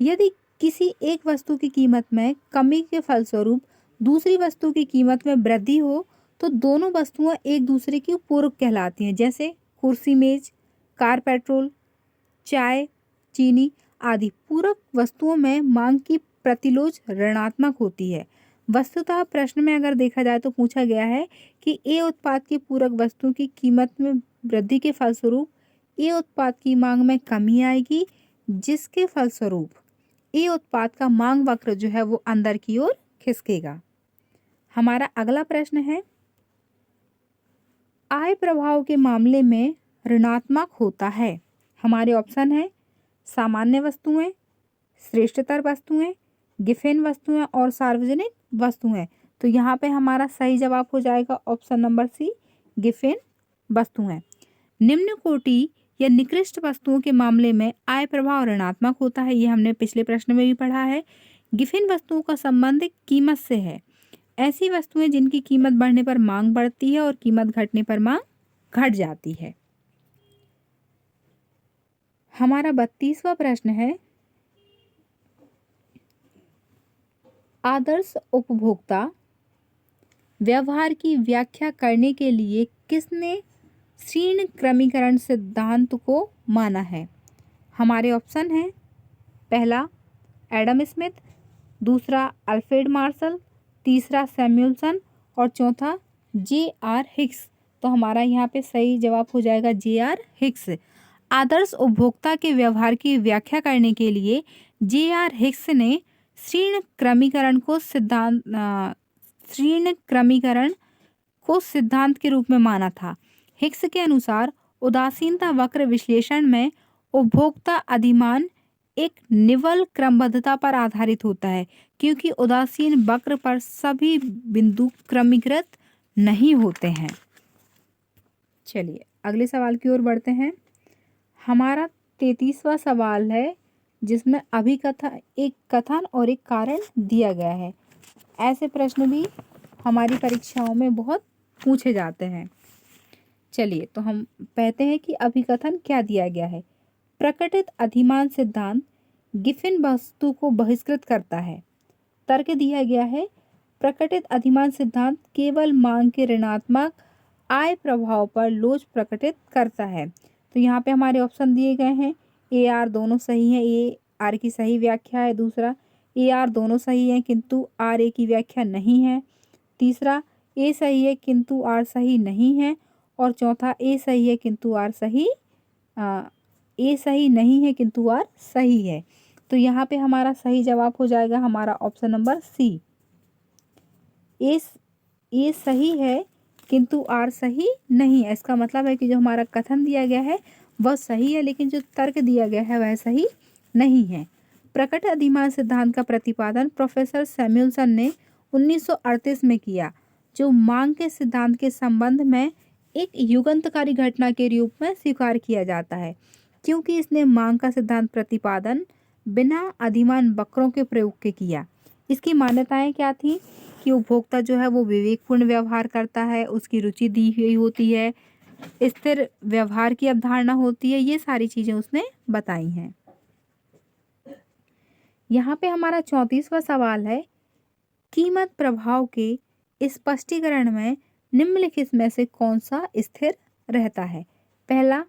यदि किसी एक वस्तु की कीमत में कमी के फलस्वरूप दूसरी वस्तु की कीमत में वृद्धि हो तो दोनों वस्तुएं एक दूसरे की पूरक कहलाती हैं, जैसे कुर्सी मेज, कार पेट्रोल, चाय चीनी आदि। पूरक वस्तुओं में मांग की प्रतिलोज ऋणात्मक होती है। वस्तुतः प्रश्न में अगर देखा जाए तो पूछा गया है कि ए उत्पाद की पूरक वस्तु की कीमत में वृद्धि के फलस्वरूप ए उत्पाद की मांग में कमी आएगी, जिसके फलस्वरूप ए उत्पाद का मांग वक्र जो है वो अंदर की ओर खिसकेगा। हमारा अगला प्रश्न है, आय प्रभाव के मामले में ऋणात्मक होता है। हमारे ऑप्शन है सामान्य वस्तुएं, श्रेष्ठतर वस्तुएं, गिफेन वस्तुएं और सार्वजनिक वस्तुएं। तो यहाँ पे हमारा सही जवाब हो जाएगा ऑप्शन नंबर सी, गिफेन वस्तुएं। निम्न कोटि या निकृष्ट वस्तुओं के मामले में आय प्रभाव ऋणात्मक होता है। ये हमने पिछले प्रश्न में भी पढ़ा है। गिफिन वस्तुओं का संबंध कीमत से है। ऐसी वस्तुएं जिनकी कीमत बढ़ने पर मांग बढ़ती है और कीमत घटने पर मांग घट जाती है। हमारा 32वां प्रश्न है, आदर्श उपभोक्ता व्यवहार की व्याख्या करने के लिए किसने ऋण क्रमीकरण सिद्धांत को माना है? हमारे ऑप्शन हैं, पहला एडम स्मिथ, दूसरा अल्फ्रेड मार्शल, तीसरा सैमुअलसन और चौथा जे.आर. हिक्स। तो हमारा यहाँ पे सही जवाब हो जाएगा जे.आर. हिक्स। आदर्श उपभोक्ता के व्यवहार की व्याख्या करने के लिए जे.आर. हिक्स ने ऋण क्रमीकरण को सिद्धांत के रूप में माना था। हिक्स के अनुसार उदासीनता वक्र विश्लेषण में उपभोक्ता अधिमान एक निवल क्रमबद्धता पर आधारित होता है, क्योंकि उदासीन वक्र पर सभी बिंदु क्रमीकृत नहीं होते हैं। चलिए अगले सवाल की ओर बढ़ते हैं। हमारा 33वां सवाल है, जिसमें अभिकथन, एक कथन और एक कारण दिया गया है। ऐसे प्रश्न भी हमारी परीक्षाओं में बहुत पूछे जाते हैं। चलिए तो हम कहते हैं कि अभिकथन क्या दिया गया है। प्रकटित अधिमान सिद्धांत गिफिन वस्तु को बहिष्कृत करता है। तर्क दिया गया है, प्रकटित अधिमान सिद्धांत केवल मांग के ऋणात्मक आय प्रभाव पर लोच प्रकटित करता है। तो यहाँ पे हमारे ऑप्शन दिए गए हैं, ए आर दोनों सही हैं, ए आर की सही व्याख्या है। दूसरा ए आर दोनों सही हैं किंतु आर ए की व्याख्या नहीं है। तीसरा ए सही है किंतु आर सही नहीं है। और चौथा ए सही है किंतु आर सही ए सही नहीं है किंतु आर सही है। तो यहाँ पे हमारा सही जवाब हो जाएगा हमारा ऑप्शन नंबर सी, ए सही है किंतु आर सही नहीं है। इसका मतलब है कि जो हमारा कथन दिया गया है वह सही है, लेकिन जो तर्क दिया गया है वह सही नहीं है। प्रकट अधिमान सिद्धांत का प्रतिपादन प्रोफेसर सैमुअलसन ने 1938 में किया, जो मांग के सिद्धांत के संबंध में एक युगांतकारी घटना के रूप में स्वीकार किया जाता है, क्योंकि इसने मांग का सिद्धांत प्रतिपादन बिना अधिमान वक्रों के प्रयोग के किया। इसकी मान्यताएं क्या थी कि उपभोक्ता जो है वो विवेकपूर्ण व्यवहार करता है, उसकी रुचि दी हुई होती है, स्थिर व्यवहार की अवधारणा होती है। ये सारी चीजें उसने बताई हैं। यहाँ पे हमारा 34वां सवाल है, कीमत प्रभाव के स्पष्टीकरण में निम्नलिखित में से कौन सा स्थिर रहता है? पहला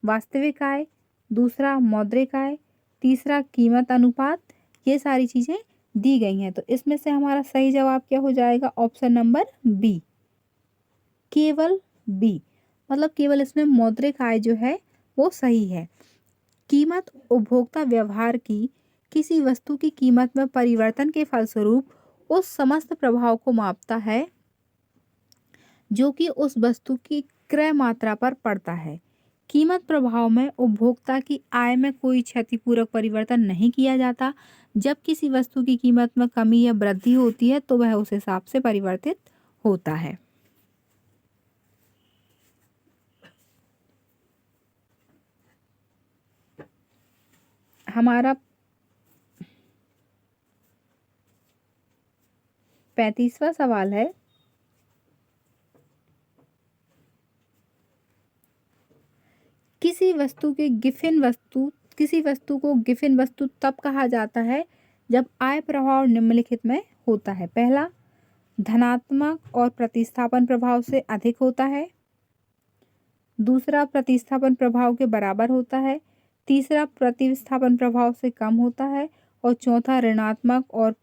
वास्तविक आय, दूसरा मौद्रिक आय, तीसरा कीमत अनुपात। ये सारी चीजें दी गई हैं। तो इसमें से हमारा सही जवाब क्या हो जाएगा? ऑप्शन नंबर बी, केवल बी, मतलब केवल इसमें मौद्रिक आय जो है वो सही है। कीमत उपभोक्ता व्यवहार की किसी वस्तु की कीमत में परिवर्तन के फलस्वरूप उस समस्त प्रभाव को मापता है जो कि उस वस्तु की क्रय मात्रा पर पड़ता है। कीमत प्रभाव में उपभोक्ता की आय में कोई क्षतिपूरक परिवर्तन नहीं किया जाता। जब किसी वस्तु की कीमत में कमी या वृद्धि होती है तो वह उस हिसाब से परिवर्तित होता है। हमारा 35वां सवाल है, किसी वस्तु को गिफिन वस्तु तब कहा जाता है जब आय प्रभाव निम्नलिखित में होता है। पहला, धनात्मक और प्रतिस्थापन प्रभाव से अधिक होता है। दूसरा, प्रतिस्थापन प्रभाव के बराबर होता है। तीसरा, प्रतिस्थापन प्रभाव से कम होता है। और चौथा, ऋणात्मक और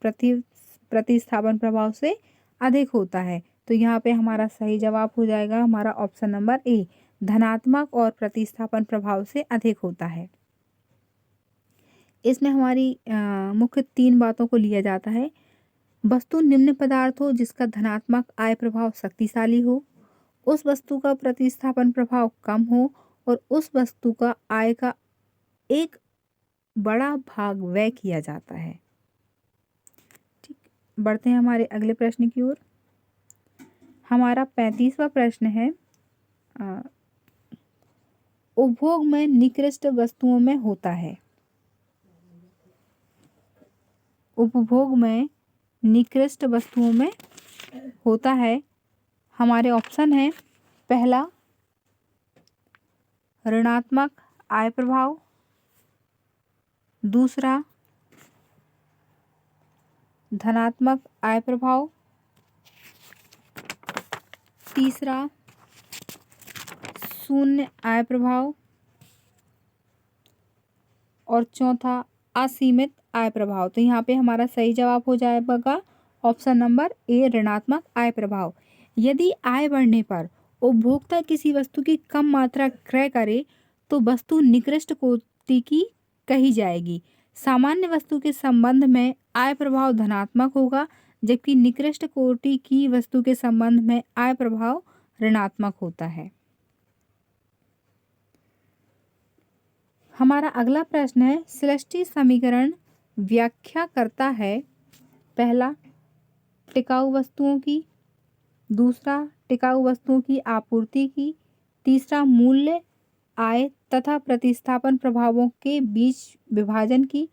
प्रतिस्थापन प्रभाव से अधिक होता है। तो यहाँ पे हमारा सही जवाब हो जाएगा हमारा ऑप्शन नंबर ए, धनात्मक और प्रतिस्थापन प्रभाव से अधिक होता है। इसमें हमारी मुख्य 3 बातों को लिया जाता है। वस्तु निम्न पदार्थ हो जिसका धनात्मक आय प्रभाव शक्तिशाली हो, उस वस्तु का प्रतिस्थापन प्रभाव कम हो और उस वस्तु का आय का एक बड़ा भाग व्यय किया जाता है। ठीक, बढ़ते हैं हमारे अगले प्रश्न की ओर। हमारा 35वां प्रश्न है, उपभोग में निकृष्ट वस्तुओं में होता है? उपभोग में निकृष्ट वस्तुओं में होता है। हमारे ऑप्शन है, पहला ऋणात्मक आय प्रभाव, दूसरा धनात्मक आय प्रभाव, तीसरा शून्य आय प्रभाव और चौथा असीमित आय प्रभाव। तो यहाँ पे हमारा सही जवाब हो जाएगा ऑप्शन नंबर ए, ऋणात्मक आय प्रभाव। यदि आय बढ़ने पर उपभोक्ता किसी वस्तु की कम मात्रा क्रय करे तो वस्तु निकृष्ट कोटि की कही जाएगी। सामान्य वस्तु के संबंध में आय प्रभाव धनात्मक होगा, जबकि निकृष्ट कोटि की वस्तु के संबंध में आय प्रभाव ऋणात्मक होता है। हमारा अगला प्रश्न है, श्लिष्टी समीकरण व्याख्या करता है, पहला टिकाऊ वस्तुओं की, दूसरा टिकाऊ वस्तुओं की आपूर्ति की, तीसरा मूल्य आय तथा प्रतिस्थापन प्रभावों के बीच विभाजन की,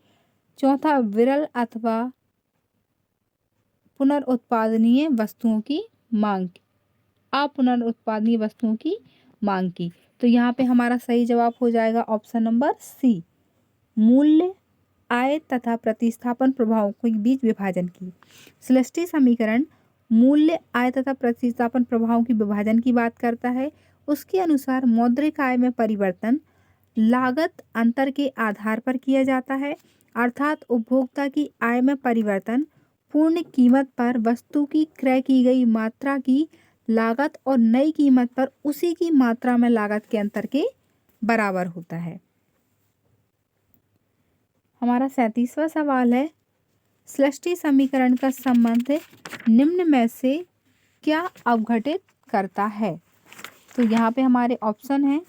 चौथा विरल अथवा पुनर्उत्पादनीय वस्तुओं की मांग की, अपुनर्उत्पादनीय वस्तुओं की मांग की। तो यहाँ पे हमारा सही जवाब हो जाएगा ऑप्शन नंबर सी, मूल्य आय तथा प्रतिस्थापन प्रभावों के बीच विभाजन की। श्लिष्टी समीकरण मूल्य आय तथा प्रतिस्थापन प्रभावों की विभाजन की बात करता है। उसके अनुसार मौद्रिक आय में परिवर्तन लागत अंतर के आधार पर किया जाता है, अर्थात उपभोक्ता की आय में परिवर्तन पूर्ण कीमत पर वस्तु की क्रय की गई मात्रा की लागत और नई कीमत पर उसी की मात्रा में लागत के अंतर के बराबर होता है। हमारा 37वां सवाल है, श्लिष्टी समीकरण का संबंध निम्न में से क्या अवघटित करता है? तो यहाँ पे हमारे ऑप्शन हैं,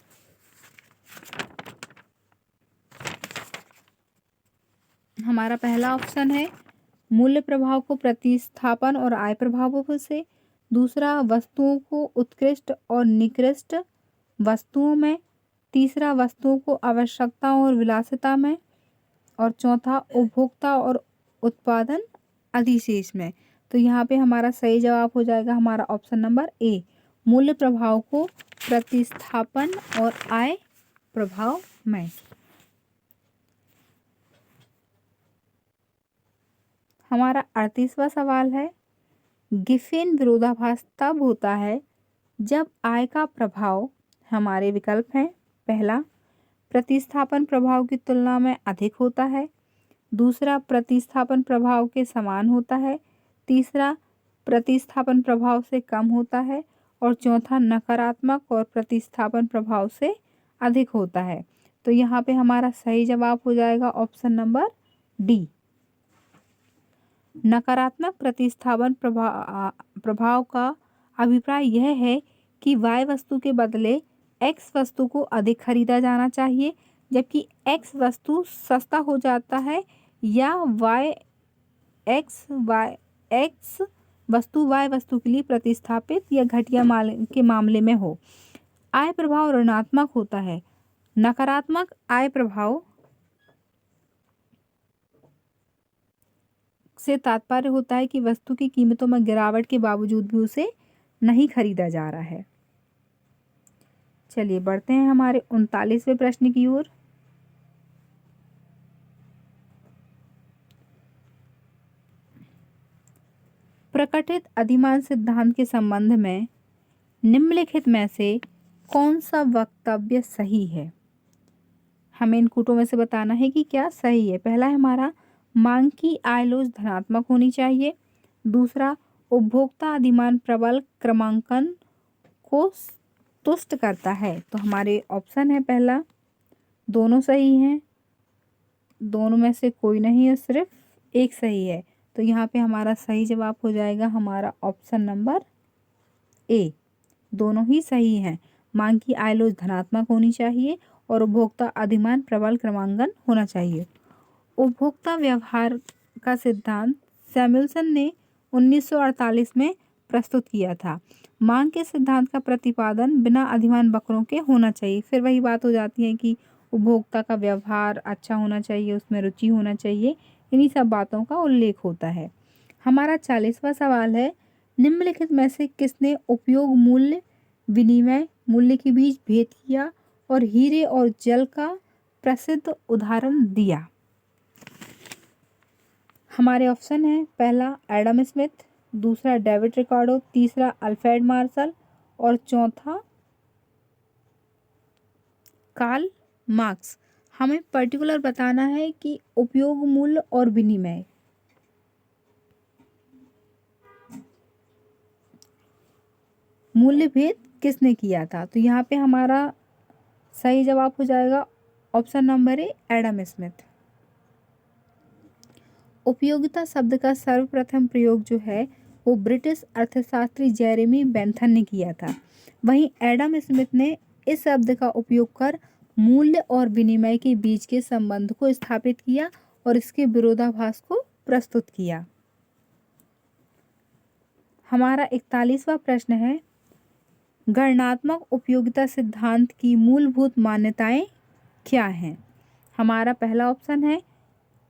हमारा पहला ऑप्शन है मूल्य प्रभाव को प्रतिस्थापन और आय प्रभावों से, दूसरा वस्तुओं को उत्कृष्ट और निकृष्ट वस्तुओं में, तीसरा वस्तुओं को आवश्यकताओं और विलासिता में, और चौथा उपभोक्ता और उत्पादन अधिशेष में। तो यहाँ पे हमारा सही जवाब हो जाएगा हमारा ऑप्शन नंबर ए, मूल्य प्रभाव को प्रतिस्थापन और आय प्रभाव में। हमारा 38वां सवाल है, गिफेन विरोधाभास तब होता है जब आय का प्रभाव, हमारे विकल्प हैं, पहला प्रतिस्थापन प्रभाव की तुलना में अधिक होता है, दूसरा प्रतिस्थापन प्रभाव के समान होता है, तीसरा प्रतिस्थापन प्रभाव से कम होता है, और चौथा नकारात्मक और प्रतिस्थापन प्रभाव से अधिक होता है। तो यहाँ पे हमारा सही जवाब हो जाएगा ऑप्शन नंबर डी, नकारात्मक प्रतिस्थापन प्रभाव का अभिप्राय यह है कि y वस्तु के बदले x वस्तु को अधिक खरीदा जाना चाहिए, जबकि x वस्तु सस्ता हो जाता है, या x वस्तु y वस्तु के लिए प्रतिस्थापित या घटिया माल के मामले में हो। आय प्रभाव ऋणात्मक होता है। नकारात्मक आय प्रभाव से तात्पर्य होता है कि वस्तु की कीमतों में गिरावट के बावजूद भी उसे नहीं खरीदा जा रहा है। चलिए बढ़ते हैं हमारे 39वें प्रश्न की ओर। प्रकटित अधिमान सिद्धांत के संबंध में निम्नलिखित में से कौन सा वक्तव्य सही है? हमें इन कूटों में से बताना है कि क्या सही है। पहला है हमारा, मांग की आय लोच धनात्मक होनी चाहिए। दूसरा, उपभोक्ता अधिमान प्रबल क्रमांकन को तुष्ट करता है। तो हमारे ऑप्शन है पहला, दोनों सही हैं, दोनों में से कोई नहीं है, सिर्फ एक सही है। तो यहाँ पे हमारा सही जवाब हो जाएगा हमारा ऑप्शन नंबर ए, दोनों ही सही हैं। मांग की आय लोच धनात्मक होनी चाहिए और उपभोक्ता अधिमान प्रबल क्रमांकन होना चाहिए। उपभोक्ता व्यवहार का सिद्धांत सैमुअल्सन ने 1948 में प्रस्तुत किया था। मांग के सिद्धांत का प्रतिपादन बिना अधिमान वक्रों के होना चाहिए। फिर वही बात हो जाती है कि उपभोक्ता का व्यवहार अच्छा होना चाहिए, उसमें रुचि होना चाहिए, इन्हीं सब बातों का उल्लेख होता है। हमारा 40वां सवाल है, निम्नलिखित में से किसने उपयोग मूल्य विनिमय मूल्य के बीच भेद किया और हीरे और जल का प्रसिद्ध उदाहरण दिया? हमारे ऑप्शन है, पहला एडम स्मिथ, दूसरा डेविड रिकार्डो, तीसरा अल्फ्रेड मार्शल और चौथा कार्ल मार्क्स। हमें पर्टिकुलर बताना है कि उपयोग मूल्य और विनिमय, मूल्य भेद किसने किया था? तो यहाँ पे हमारा सही जवाब हो जाएगा option number A, Adam Smith. उपयोगिता शब्द का सर्वप्रथम प्रयोग जो है वो ब्रिटिश अर्थशास्त्री जेरेमी बेंथम ने किया था। वहीं एडम स्मिथ ने इस शब्द का उपयोग कर मूल्य और विनिमय के बीच के संबंध को स्थापित किया और इसके विरोधाभास को प्रस्तुत किया। हमारा 41वां प्रश्न है, गणनात्मक उपयोगिता सिद्धांत की मूलभूत मान्यताएं क्या हैं? हमारा पहला ऑप्शन है,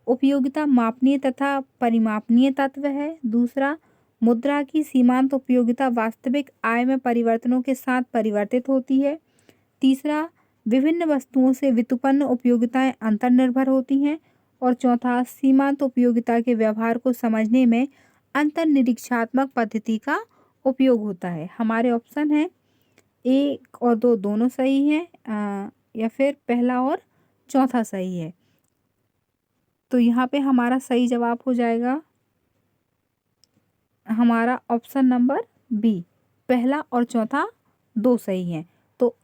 उपयोगिता मापनीय तथा परिमापनीय तत्व है। दूसरा, मुद्रा की सीमांत उपयोगिता वास्तविक आय में परिवर्तनों के साथ परिवर्तित होती है। तीसरा, विभिन्न वस्तुओं से व्युत्पन्न उपयोगिताएं अंतर्निर्भर होती हैं। और चौथा, सीमांत उपयोगिता के व्यवहार को समझने में अंतर्निरीक्षात्मक पद्धति का उपयोग होता है। हमारे ऑप्शन है, एक और दो दोनों सही हैं, या फिर पहला और चौथा सही है। तो यहाँ पे हमारा सही जवाब हो जाएगा हमारा ऑप्शन नंबर बी, पहला और चौथा दो सही हैं। तो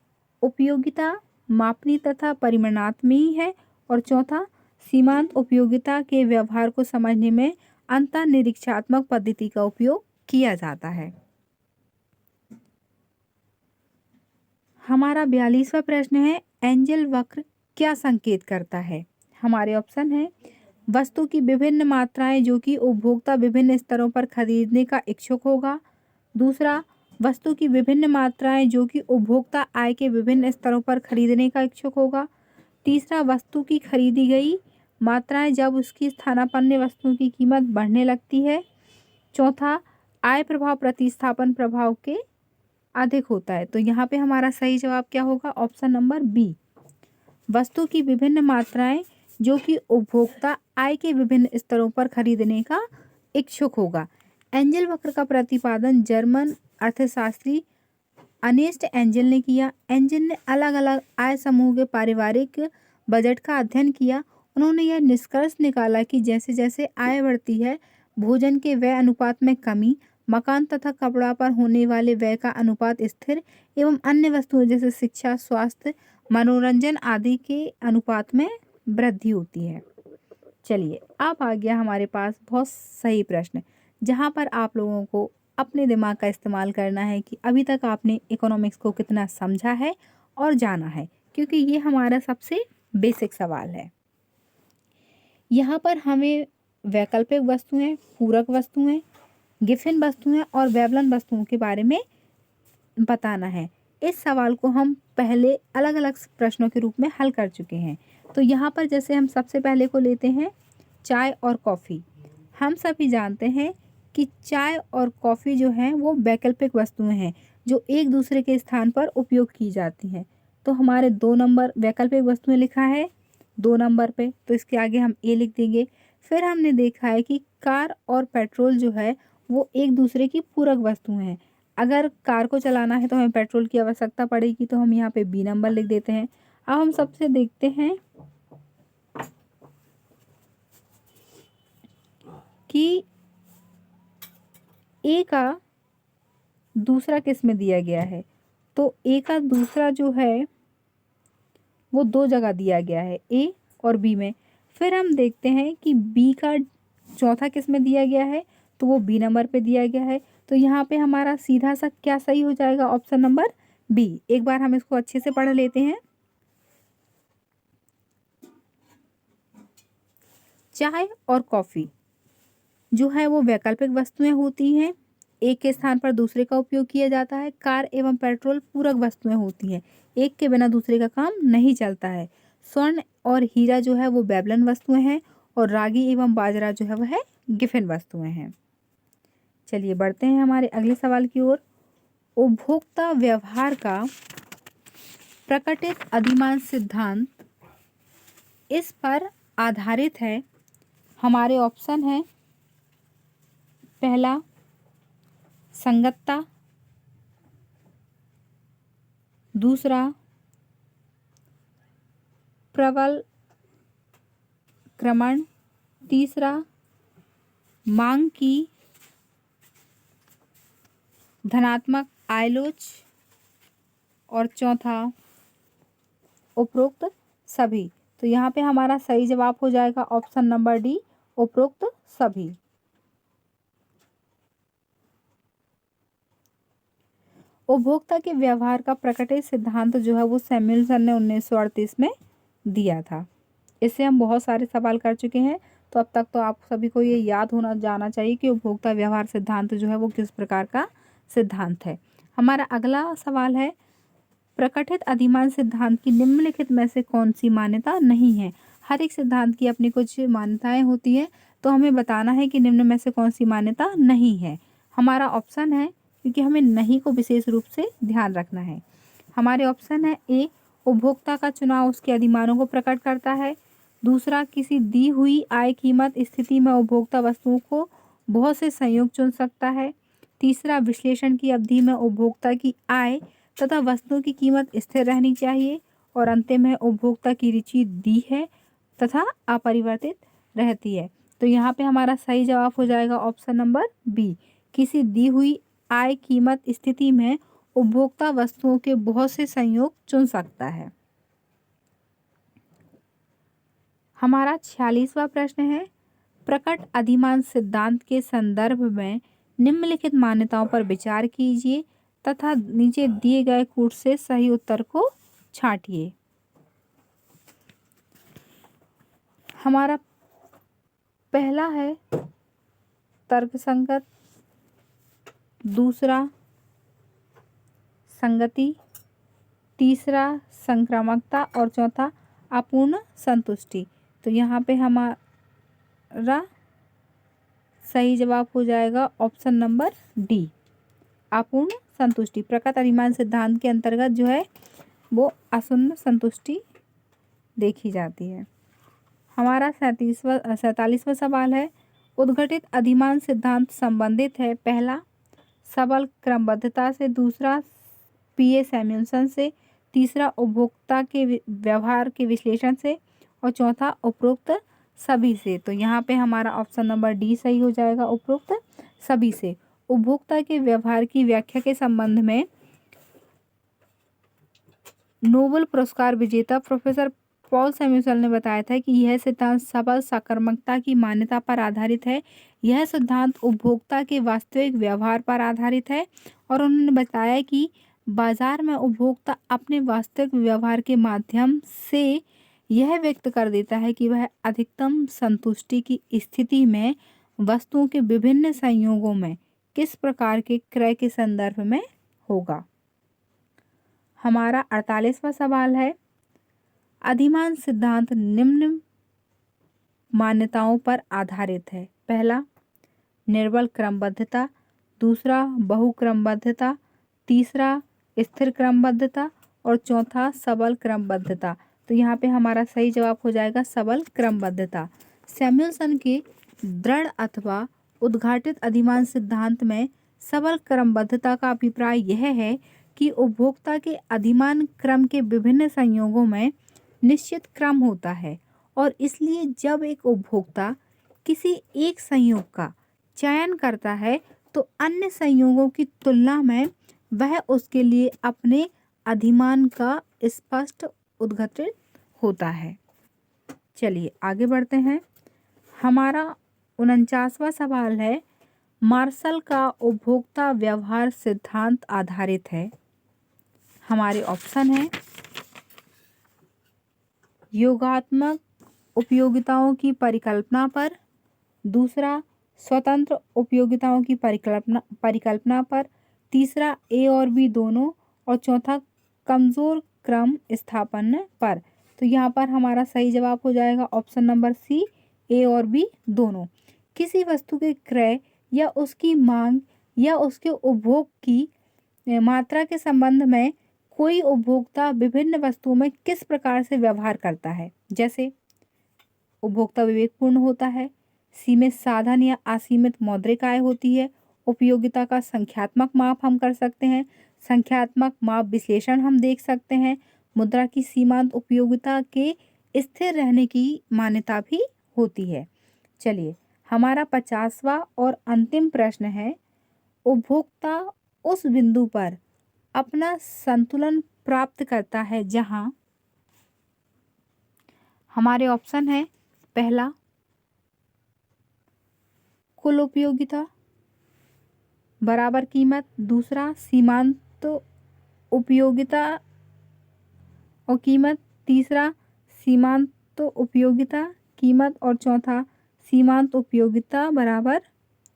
उपयोगिता मापनीय तथा परिमाणात्मक है और चौथा सीमांत उपयोगिता के व्यवहार को समझने में अंतर्निरीक्षात्मक पद्धति का उपयोग किया जाता है। हमारा 42वां प्रश्न है, एंजल वक्र क्या संकेत करता है? हमारे ऑप्शन है, वस्तु की विभिन्न मात्राएं जो कि उपभोक्ता विभिन्न स्तरों पर खरीदने का इच्छुक होगा। दूसरा, वस्तु की विभिन्न मात्राएं जो कि उपभोक्ता आय के विभिन्न स्तरों पर खरीदने का इच्छुक होगा। तीसरा, वस्तु की खरीदी गई मात्राएं जब उसकी स्थानापन्न वस्तुओं की कीमत बढ़ने लगती है। चौथा, आय प्रभाव प्रतिस्थापन प्रभाव के अधिक होता है। तो यहाँ पे हमारा सही जवाब क्या होगा? ऑप्शन नंबर बी, वस्तु की विभिन्न मात्राएं जो कि उपभोक्ता आय के विभिन्न स्तरों पर खरीदने का इच्छुक होगा। एंजल वक्र का प्रतिपादन जर्मन अर्थशास्त्री अर्नेस्ट एंजल ने किया। एंजल ने अलग अलग आय समूह के पारिवारिक बजट का अध्ययन किया। उन्होंने यह निष्कर्ष निकाला कि जैसे जैसे आय बढ़ती है, भोजन के व्यय अनुपात में कमी, मकान तथा कपड़ा पर होने वाले व्यय का अनुपात स्थिर एवं अन्य वस्तुओं जैसे शिक्षा, स्वास्थ्य, मनोरंजन आदि के अनुपात में वृद्धि होती है। चलिए, अब आ गया हमारे पास बहुत सही प्रश्न, जहाँ पर आप लोगों को अपने दिमाग का इस्तेमाल करना है कि अभी तक आपने इकोनॉमिक्स को कितना समझा है और जाना है, क्योंकि ये हमारा सबसे बेसिक सवाल है। यहाँ पर हमें वैकल्पिक वस्तुएं, पूरक वस्तुएं, गिफिन वस्तुएं और वेवलन वस्तुओं के बारे में बताना है। इस सवाल को हम पहले अलग अलग प्रश्नों के रूप में हल कर चुके हैं। तो यहाँ पर जैसे हम सबसे पहले को लेते हैं चाय और कॉफ़ी। हम सभी जानते हैं कि चाय और कॉफ़ी जो हैं वो वैकल्पिक वस्तुएं हैं जो एक दूसरे के स्थान पर उपयोग की जाती हैं। तो हमारे 2 नंबर वैकल्पिक वस्तुएं लिखा है 2 नंबर पे, तो इसके आगे हम ए लिख देंगे। फिर हमने देखा है कि कार और पेट्रोल जो है वो एक दूसरे की पूरक वस्तुएं हैं। अगर कार को चलाना है तो हमें पेट्रोल की आवश्यकता पड़ेगी, तो हम यहाँ पे बी नंबर लिख देते हैं। अब हम सबसे देखते हैं कि ए का दूसरा किस में दिया गया है। तो ए का दूसरा जो है वो 2 जगह दिया गया है, ए और बी में। फिर हम देखते हैं कि बी का चौथा किस में दिया गया है, तो वो बी नंबर पे दिया गया है। तो यहाँ पे हमारा सीधा सा क्या सही हो जाएगा? Option number B. एक बार हम इसको अच्छे से पढ़ लेते हैं। चाय और कॉफ़ी जो है वो वैकल्पिक वस्तुएं होती हैं एक के स्थान पर दूसरे का उपयोग किया जाता है। कार एवं पेट्रोल पूरक वस्तुएं होती हैं, एक के बिना दूसरे का काम नहीं चलता है। स्वर्ण और हीरा जो है वो बेबलन वस्तुएं हैं और रागी एवं बाजरा जो है वह गिफिन वस्तुएं हैं। चलिए बढ़ते हैं हमारे अगले सवाल की ओर। उपभोक्ता व्यवहार का प्रकटित अधिमांश सिद्धांत इस पर आधारित है। हमारे ऑप्शन है, पहला संगतता, दूसरा प्रबल क्रमण, तीसरा मांग की धनात्मक आयलोच और चौथा उपरोक्त सभी। तो यहाँ पे हमारा सही जवाब हो जाएगा ऑप्शन नंबर डी, उपरोक्त सभी। उपभोक्ता के व्यवहार का प्रकटित सिद्धांत जो है वो सैमुअलसन ने 1938 में दिया था। इससे हम बहुत सारे सवाल कर चुके हैं, तो अब तक तो आप सभी को ये याद होना जाना चाहिए कि उपभोक्ता व्यवहार सिद्धांत जो है वो किस प्रकार का सिद्धांत है। हमारा अगला सवाल है, प्रकटित अधिमांश सिद्धांत की निम्नलिखित में से कौन सी मान्यता नहीं है। हर एक सिद्धांत की अपनी कुछ मान्यताएं होती है, तो हमें बताना है कि निम्न में से कौन सी मान्यता नहीं है। हमारा ऑप्शन है, क्योंकि हमें नहीं को विशेष रूप से ध्यान रखना है। हमारे ऑप्शन है, ए उपभोक्ता का चुनाव उसके अधिमानों को प्रकट करता है। दूसरा, किसी दी हुई आय कीमत स्थिति में उपभोक्ता वस्तुओं को बहुत से संयोग चुन सकता है। तीसरा, विश्लेषण की अवधि में उपभोक्ता की आय तथा वस्तुओं की कीमत स्थिर रहनी चाहिए। और अंतिम है, उपभोक्ता की रुचि दी है तथा अपरिवर्तित रहती है। तो यहाँ पे हमारा सही जवाब हो जाएगा ऑप्शन नंबर बी, किसी दी हुई आय कीमत स्थिति में उपभोक्ता वस्तुओं के बहुत से संयोग चुन सकता है। हमारा 46वां प्रश्न है, प्रकट अधिमांश सिद्धांत के संदर्भ में निम्नलिखित मान्यताओं पर विचार कीजिए तथा नीचे दिए गए कूट से सही उत्तर को छांटिए। हमारा पहला है तर्कसंगत, दूसरा संगति, तीसरा संक्रामकता और चौथा अपूर्ण संतुष्टि। तो यहाँ पे हमारा सही जवाब हो जाएगा ऑप्शन नंबर डी, अपूर्ण संतुष्टि। प्रकट अधिमांश सिद्धांत के अंतर्गत जो है वो अशून्य संतुष्टि देखी जाती है। हमारा 47वां सवाल है, उद्घटित अधिमांश सिद्धांत संबंधित है। पहला सबल क्रमबद्धता से, दूसरा पीए सैमुअलसन से, तीसरा उपभोक्ता के व्यवहार के विश्लेषण से और चौथा उपरोक्त सभी से। तो यहाँ पे हमारा ऑप्शन नंबर डी सही हो जाएगा, उपरोक्त सभी से। उपभोक्ता के व्यवहार की व्याख्या के संबंध में नोबेल पुरस्कार विजेता प्रोफेसर पॉल सैमुअलसन ने बताया था कि यह सिद्धांत सबल सकारात्मकता की मान्यता पर आधारित है। यह सिद्धांत उपभोक्ता के वास्तविक व्यवहार पर आधारित है और उन्होंने बताया कि बाजार में उपभोक्ता अपने वास्तविक व्यवहार के माध्यम से यह व्यक्त कर देता है कि वह अधिकतम संतुष्टि की स्थिति में वस्तुओं के विभिन्न संयोगों में किस प्रकार के क्रय के संदर्भ में होगा। हमारा 48वां सवाल है, अधिमांश सिद्धांत निम्न मान्यताओं पर आधारित है। पहला निर्बल क्रमबद्धता, दूसरा बहुक्रमबद्धता, तीसरा स्थिर क्रमबद्धता और चौथा सबल क्रमबद्धता। तो यहाँ पे हमारा सही जवाब हो जाएगा सबल क्रमबद्धता। सैमुअलसन के दृढ़ अथवा उद्घाटित अधिमांश सिद्धांत में सबल क्रमबद्धता का अभिप्राय यह है कि उपभोक्ता के अधिमान क्रम के विभिन्न संयोगों में निश्चित क्रम होता है और इसलिए जब एक उपभोक्ता किसी एक संयोग का चयन करता है तो अन्य संयोगों की तुलना में वह उसके लिए अपने अधिमान का स्पष्ट उद्घाटित होता है। चलिए आगे बढ़ते हैं। हमारा 49वां सवाल है, मार्शल का उपभोक्ता व्यवहार सिद्धांत आधारित है। हमारे ऑप्शन है, योगात्मक उपयोगिताओं की परिकल्पना पर, दूसरा स्वतंत्र उपयोगिताओं की परिकल्पना पर, तीसरा ए और बी दोनों, और चौथा कमज़ोर क्रम स्थापन पर। तो यहाँ पर हमारा सही जवाब हो जाएगा ऑप्शन नंबर सी, ए और बी दोनों। किसी वस्तु के क्रय या उसकी मांग या उसके उपभोग की मात्रा के संबंध में कोई उपभोक्ता विभिन्न वस्तुओं में किस प्रकार से व्यवहार करता है। जैसे उपभोक्ता विवेकपूर्ण होता है, सीमित साधन या असीमित मौद्रिक आय होती है, उपयोगिता का संख्यात्मक माप हम कर सकते हैं, संख्यात्मक माप विश्लेषण हम देख सकते हैं, मुद्रा की सीमांत उपयोगिता के स्थिर रहने की मान्यता भी होती है। चलिए, हमारा 50वां और अंतिम प्रश्न है, उपभोक्ता उस बिंदु पर अपना संतुलन प्राप्त करता है जहां हमारे ऑप्शन है, पहला कुल उपयोगिता बराबर कीमत, दूसरा सीमांत उपयोगिता और कीमत, तीसरा सीमांत उपयोगिता कीमत और चौथा सीमांत उपयोगिता बराबर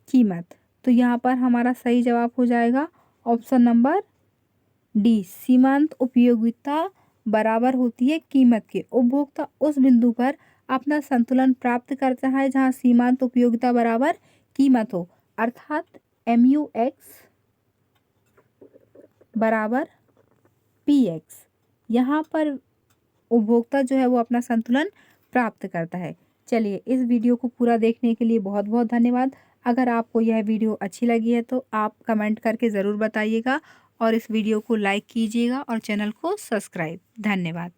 कीमत। तो यहाँ पर हमारा सही जवाब हो जाएगा ऑप्शन नंबर डी, सीमांत उपयोगिता बराबर होती है कीमत के। उपभोक्ता उस बिंदु पर अपना संतुलन प्राप्त करता है जहाँ सीमांत उपयोगिता बराबर कीमत हो, अर्थात MUX बराबर PX। यहाँ पर उपभोक्ता जो है वो अपना संतुलन प्राप्त करता है। चलिए, इस वीडियो को पूरा देखने के लिए बहुत बहुत धन्यवाद। अगर आपको यह वीडियो अच्छी लगी है तो आप कमेंट करके ज़रूर बताइएगा और इस वीडियो को लाइक कीजिएगा और चैनल को सब्सक्राइब। धन्यवाद।